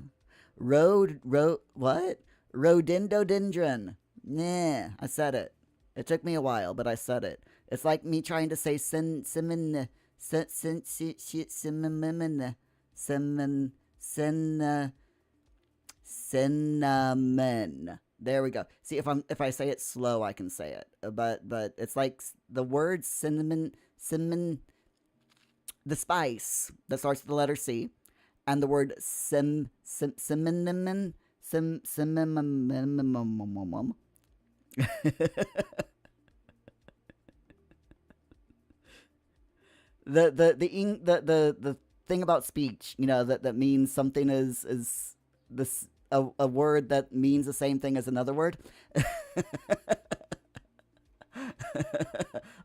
S1: What? Rhododendron. Nah, I said it. It took me a while, but I said it. It's like me trying to say cinnamon, cinnamon. There we go. See, if I say it slow, I can say it. But it's like the word cinnamon, the spice that starts with the letter C, and the word cinnamon, cinnamon. The thing about speech, that means something is this a word that means the same thing as another word.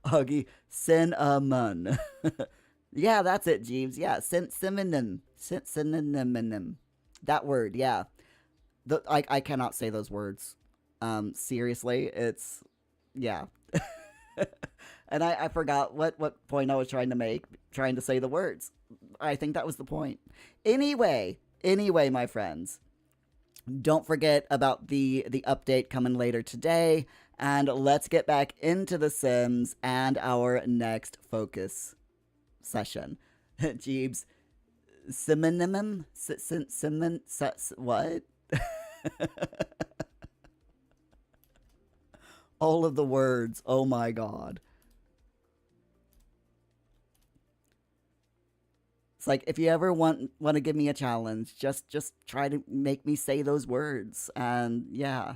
S1: Augie, cinnamon. Yeah, that's it, Jeeves. Yeah, synonym. That word, yeah. I cannot say those words. Seriously, it's yeah. And I forgot what point I was trying to make, trying to say the words. I think that was the point. Anyway, my friends, don't forget about the update coming later today, and let's get back into The Sims and our next focus session. Jeebs, synonym, what? All of the words. Oh my god. It's like, if you ever want to give me a challenge, just try to make me say those words, and yeah,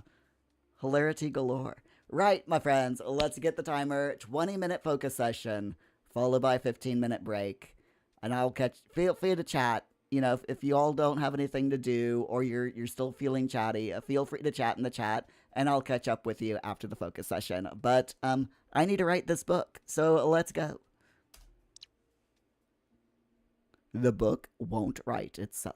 S1: hilarity galore. Right, my friends, let's get the timer. 20-minute focus session, followed by a 15-minute break, and I'll feel free to chat. If you all don't have anything to do, or you're still feeling chatty, feel free to chat in the chat, and I'll catch up with you after the focus session. But I need to write this book, so let's go. The book won't write itself.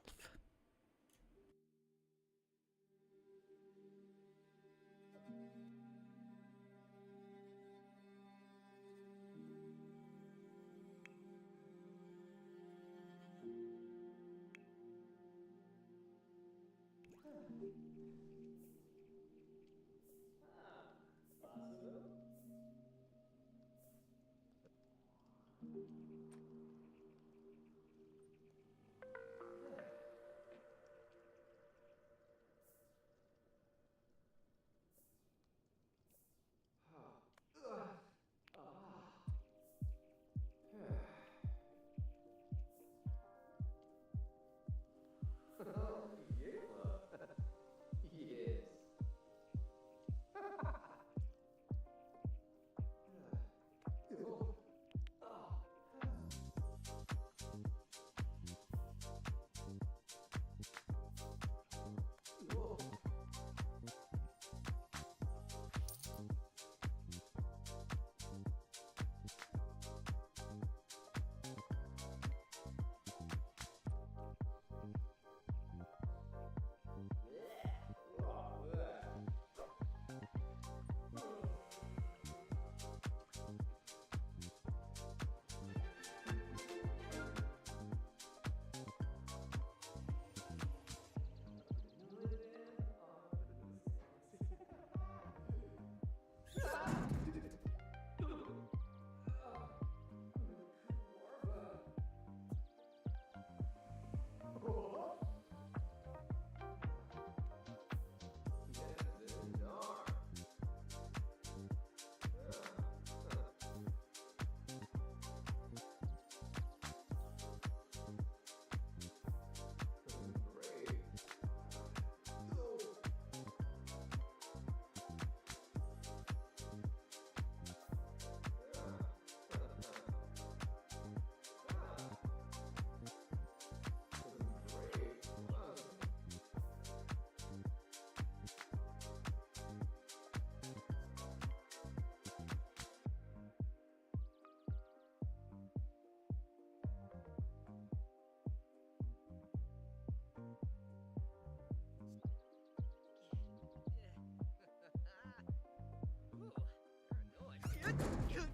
S5: Unib.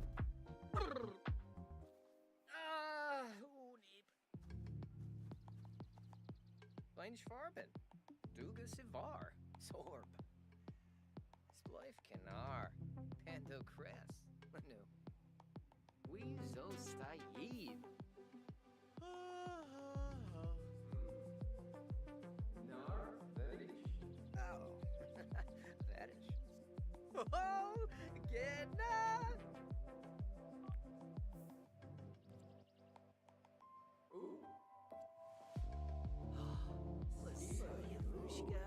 S5: Kleine Farben. Duga Sivar. Sorb. Sploif Kanar. Pando Cress. Manu. We zo stayid. Nar Vedish. Oh. Vedish. Oh, Gedna! Ooh. Yavushka.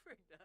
S5: Frida.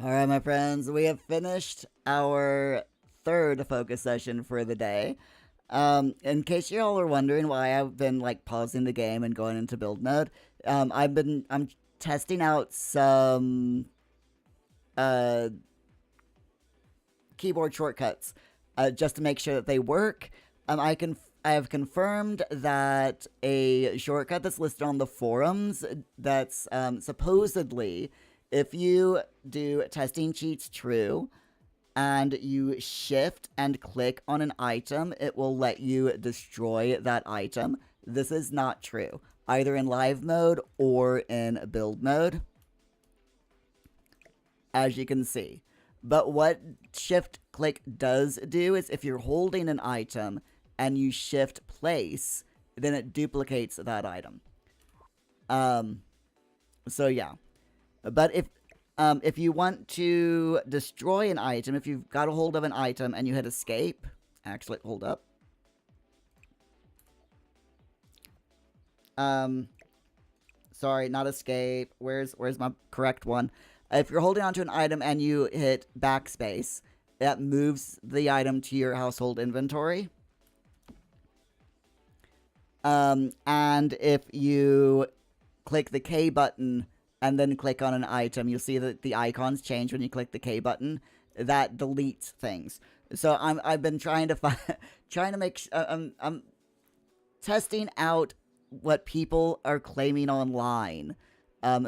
S1: All right, my friends, we have finished our third focus session for the day. In case you all are wondering why I've been like pausing the game and going into build mode, I'm testing out some uh keyboard shortcuts just to make sure that they work. I have confirmed that a shortcut that's listed on the forums that's supposedly if you do testing cheats true and you shift and click on an item, it will let you destroy that item. This is not true, either in live mode or in build mode, as you can see. But what shift click does do is if you're holding an item and you shift place, then it duplicates that item. So yeah. But if you want to destroy an item, if you've got a hold of an item and you hit escape, actually hold up. Sorry, not escape. Where's my correct one? If you're holding onto an item and you hit backspace, that moves the item to your household inventory. And if you click the K button and then click on an item, you'll see that the icons change when you click the K button. That deletes things. So I've been trying to trying to make I'm testing out what people are claiming online,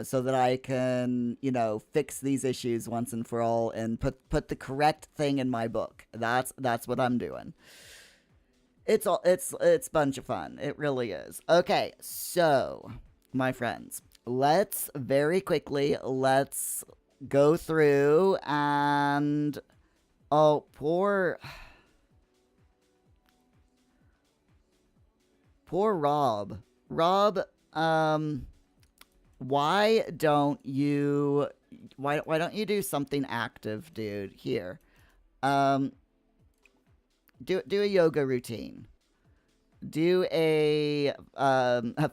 S1: so that I can, you know, fix these issues once and for all and put the correct thing in my book. That's what I'm doing. It's a bunch of fun. It really is. Okay, so my friends, let's very quickly go through and poor Rob. Rob, why don't you do something active, dude? Here. Do a yoga routine. Do a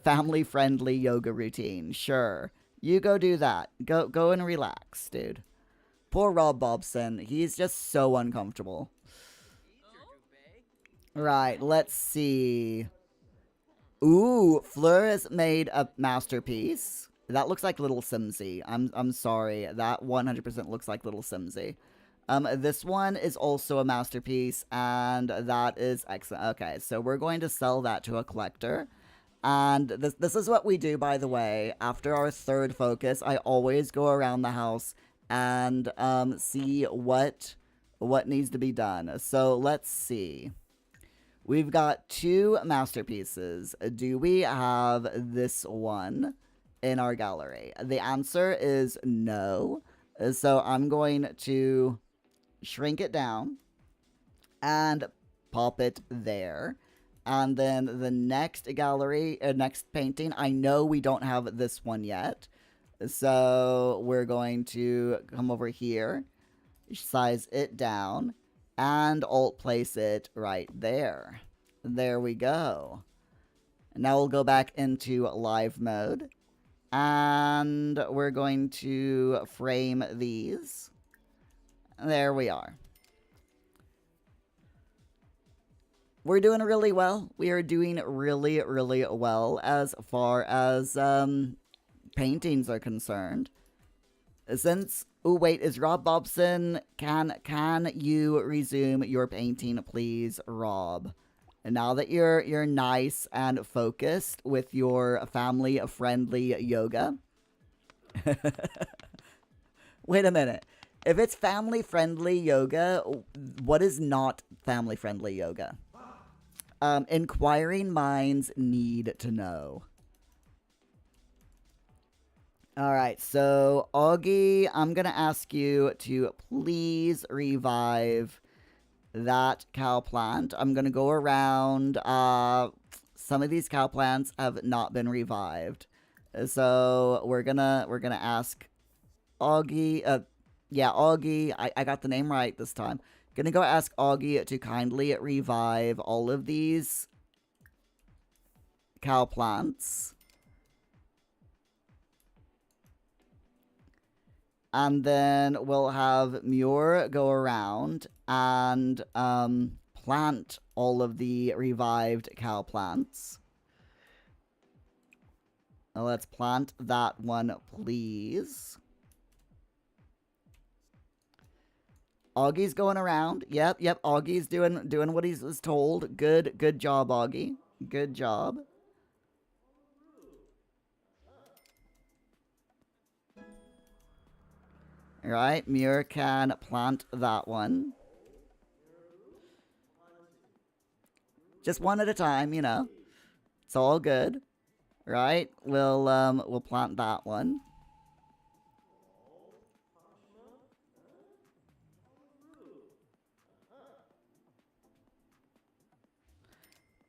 S1: family-friendly yoga routine. Sure. You go do that. Go and relax, dude. Poor Rob Bobson. He's just so uncomfortable. Right, let's see. Ooh, Fleur has made a masterpiece. That looks like Little Simsy. I'm sorry. That 100% looks like Little Simsy. This one is also a masterpiece, and that is excellent. Okay, so we're going to sell that to a collector. And this is what we do, by the way. After our third focus, I always go around the house and see what needs to be done. So let's see. We've got 2 masterpieces. Do we have this one in our gallery? The answer is no. So I'm going to shrink it down and pop it there. And then the next gallery, next painting, I know we don't have this one yet. So we're going to come over here, size it down, and alt place it right there. There we go. Now we'll go back into live mode. And we're going to frame these. There we are. We're doing really well. We are doing really, really well as far as paintings are concerned. Since, oh wait, is Rob Bobson? Can you resume your painting, please, Rob? And now that you're nice and focused with your family-friendly yoga. Wait a minute. If it's family-friendly yoga, what is not family-friendly yoga? Inquiring minds need to know. Alright, so Augie, I'm gonna ask you to please revive that cow plant. I'm gonna go around. Some of these cow plants have not been revived. So we're gonna ask Augie, yeah, Augie, I got the name right this time. Gonna go ask Augie to kindly revive all of these cow plants. And then we'll have Muir go around and plant all of the revived cow plants. Now let's plant that one, please. Augie's going around. Yep. Augie's doing what he was told. Good job, Augie. Good job. All right, Muir can plant that one. Just one at a time, you know. It's all good. Right? We'll plant that one.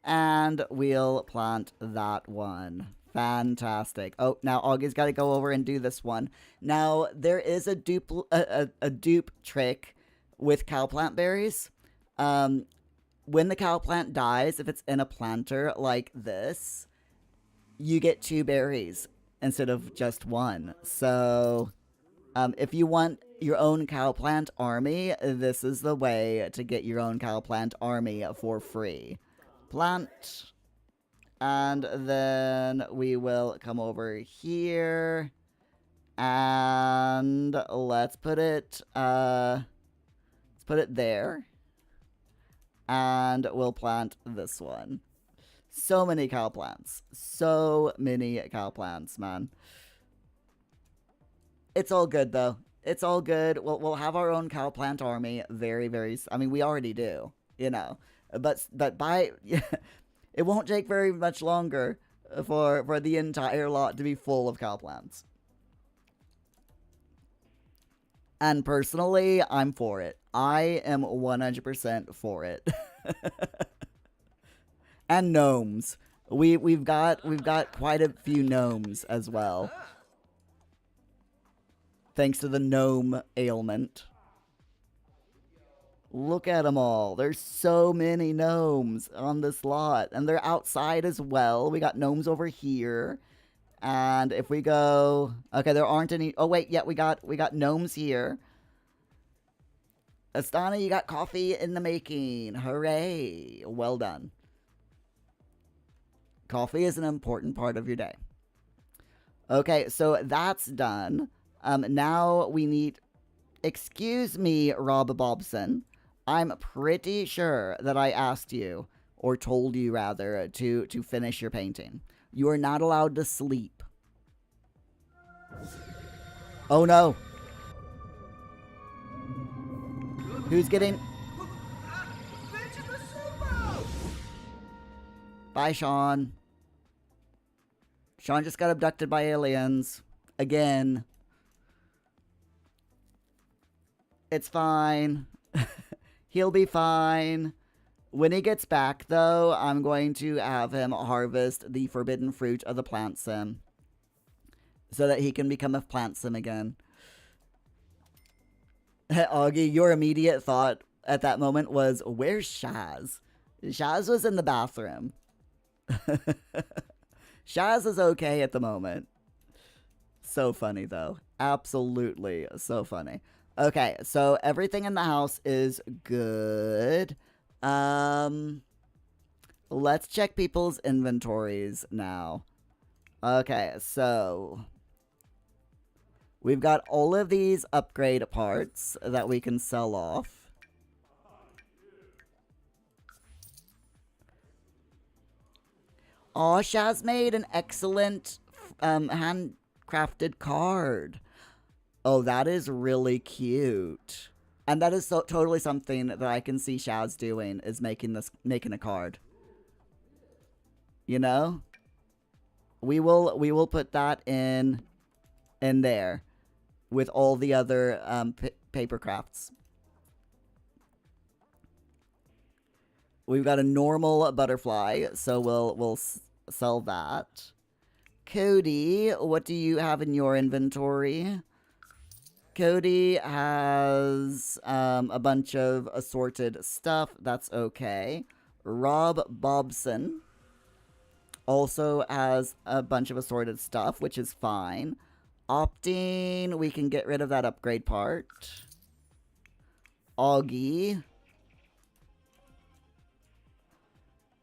S1: And we'll plant that one. Fantastic. Oh, now Augie's got to go over and do this one. Now, there is a dupe trick with cow plant berries. When the cow plant dies, if it's in a planter like this, you get 2 berries instead of just 1. So, if you want your own cow plant army, this is the way to get your own cow plant army for free. Plant. And then we will come over here. And let's put it there. And we'll plant this one. So many cow plants. So many cow plants, man. It's all good, though. It's all good. We'll have our own cow plant army very, very... I mean, we already do, you know. But by... It won't take very much longer for the entire lot to be full of cow plants. And personally, I'm for it. I am 100% for it. And gnomes. We've got quite a few gnomes as well. Thanks to the gnome ailment. Look at them all. There's so many gnomes on this lot. And they're outside as well. We got gnomes over here. And if we go... Okay, there aren't any... Oh, wait. Yeah, we got gnomes here. Astana, you got coffee in the making. Hooray. Well done. Coffee is an important part of your day. Okay, so that's done. Now we need... Excuse me, Rob Bobson. I'm pretty sure that I asked you, or told you rather, to finish your painting. You are not allowed to sleep. Oh no. Who's getting... Bye, Sean. Sean just got abducted by aliens. Again. It's fine. He'll be fine. When he gets back, though, I'm going to have him harvest the forbidden fruit of the plant sim. So that he can become a plant sim again. Augie, your immediate thought at that moment was, where's Shaz? Shaz was in the bathroom. Shaz is okay at the moment. So funny, though. Absolutely so funny. Okay, so everything in the house is good. Let's check people's inventories now. Okay, so we've got all of these upgrade parts that we can sell off. Aw, Shaz made an excellent handcrafted card. Oh, that is really cute. And that is totally something that I can see Shaz doing, is making a card. You know? We will put that in there with all the other paper crafts. We've got a normal butterfly, so we'll sell that. Cody, what do you have in your inventory? Cody has a bunch of assorted stuff. That's okay. Rob Bobson also has a bunch of assorted stuff, which is fine. Opting, we can get rid of that upgrade part. Augie.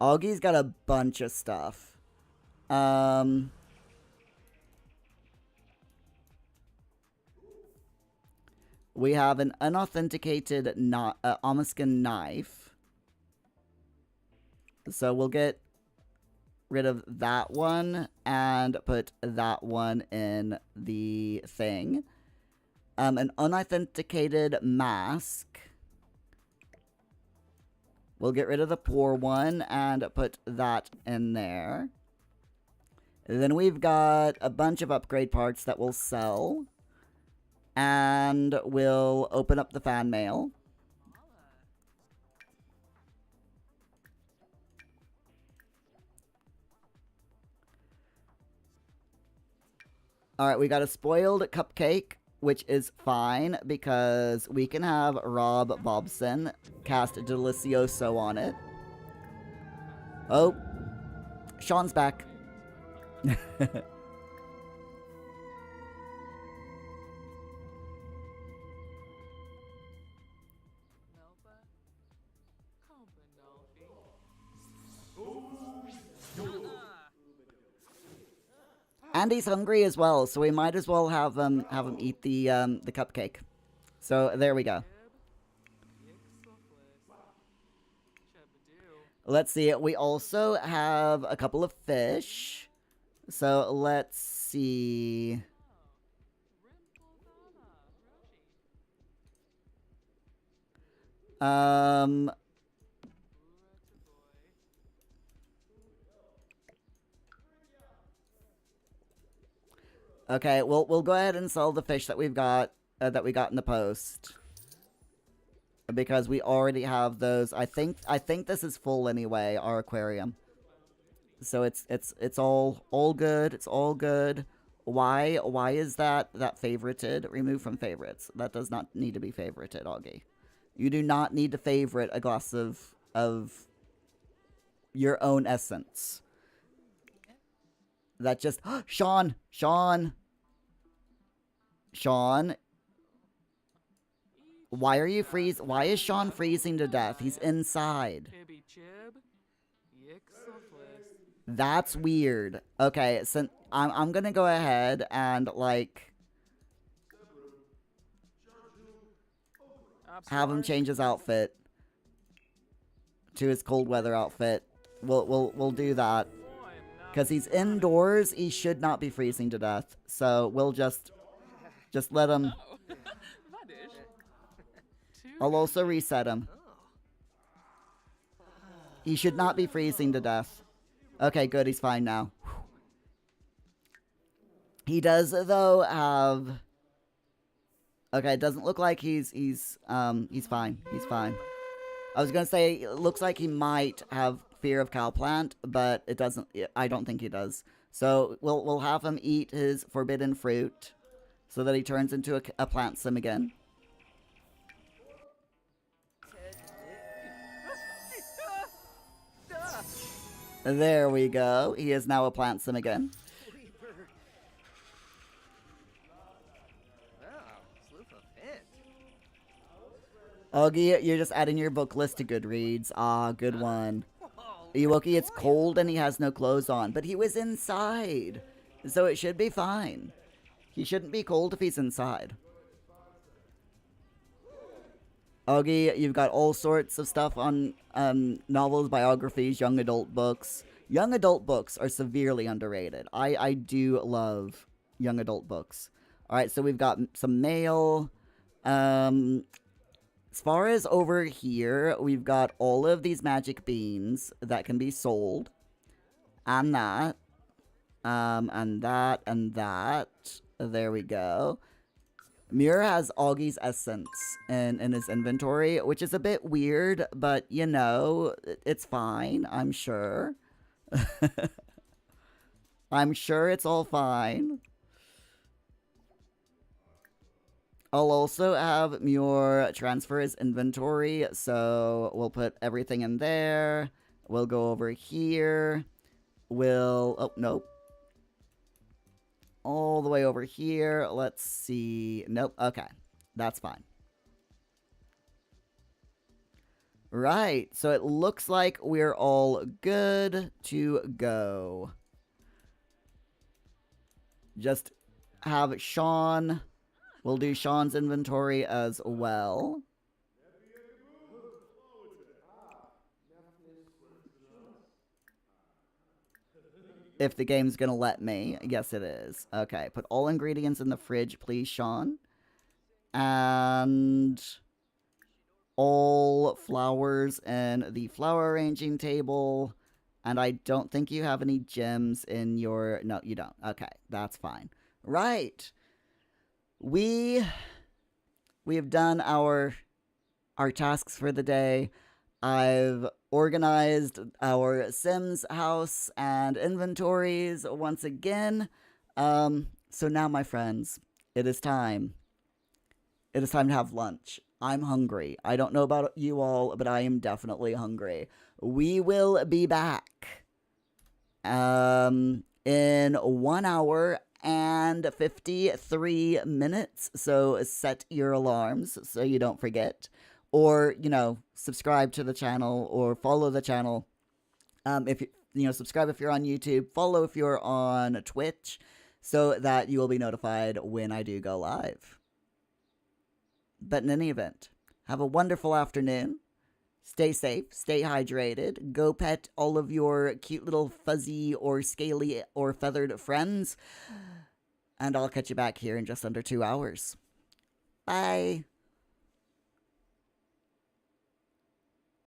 S1: Augie's got a bunch of stuff. We have an unauthenticated Omiskin knife. So we'll get rid of that one and put that one in the thing. An unauthenticated mask. We'll get rid of the poor one and put that in there. Then we've got a bunch of upgrade parts that we'll sell. And we'll open up the fan mail. Alright, we got a spoiled cupcake, which is fine because we can have Rob Bobson cast Delicioso on it. Oh, Sean's back. And he's hungry as well, so we might as well have him eat the cupcake. So there we go. Let's see. We also have a couple of fish. So let's see. Okay, we'll go ahead and sell the fish that we've got that we got in the post because we already have those. I think this is full anyway, our aquarium. So it's all good. It's all good. Why is that favorited? Remove from favorites. That does not need to be favorited, Augie. You do not need to favorite a glass of your own essence. That just Sean. Why are you Why is Sean freezing to death? He's inside. That's weird. Okay, so I'm gonna go ahead and like have him change his outfit to his cold weather outfit. We'll do that. Because he's indoors, he should not be freezing to death. So we'll just let him. I'll also reset him. He should not be freezing to death. Okay, good, he's fine now. He does though have. Okay, it doesn't look like he's fine. He's fine. I was gonna say it looks like he might have fear of cowplant, but it doesn't. I don't think he does. So we'll have him eat his forbidden fruit, so that he turns into a plant sim again. There we go. He is now a plant sim again. Augie, you're just adding your book list to Goodreads. Ah, good one. Iwoki, it's cold and he has no clothes on, but he was inside, so it should be fine. He shouldn't be cold if he's inside. Augie, you've got all sorts of stuff on novels, biographies, young adult books. Young adult books are severely underrated. I do love young adult books. Alright, so we've got some mail. As far as over here, we've got all of these magic beans that can be sold. And that. And that, and that. There we go. Muir has Augie's essence in his inventory, which is a bit weird, but, you know, it's fine, I'm sure. I'm sure it's all fine. I'll also have Muir transfer his inventory, so we'll put everything in there. We'll go over here. Oh, nope. all the way over here. Let's see. Nope. Okay. That's fine. Right. So it looks like we're all good to go. Just have Sean. We'll do Sean's inventory as well. If the game's gonna let me. Yes, it is. Okay, put all ingredients in the fridge, please, Sean. And all flowers in the flower arranging table. And I don't think you have any gems in your... No, you don't. Okay, that's fine. Right. We have done our tasks for the day. I've organized our Sims house and inventories once again. So now, my friends, it is time. It is time to have lunch. I'm hungry. I don't know about you all, but I am definitely hungry. We will be back in 1 hour and 53 minutes. So set your alarms so you don't forget. Or, subscribe to the channel or follow the channel. If you subscribe if you're on YouTube, follow if you're on Twitch, so that you will be notified when I do go live. But in any event, have a wonderful afternoon. Stay safe, stay hydrated, go pet all of your cute little fuzzy or scaly or feathered friends, and I'll catch you back here in just under 2 hours. Bye.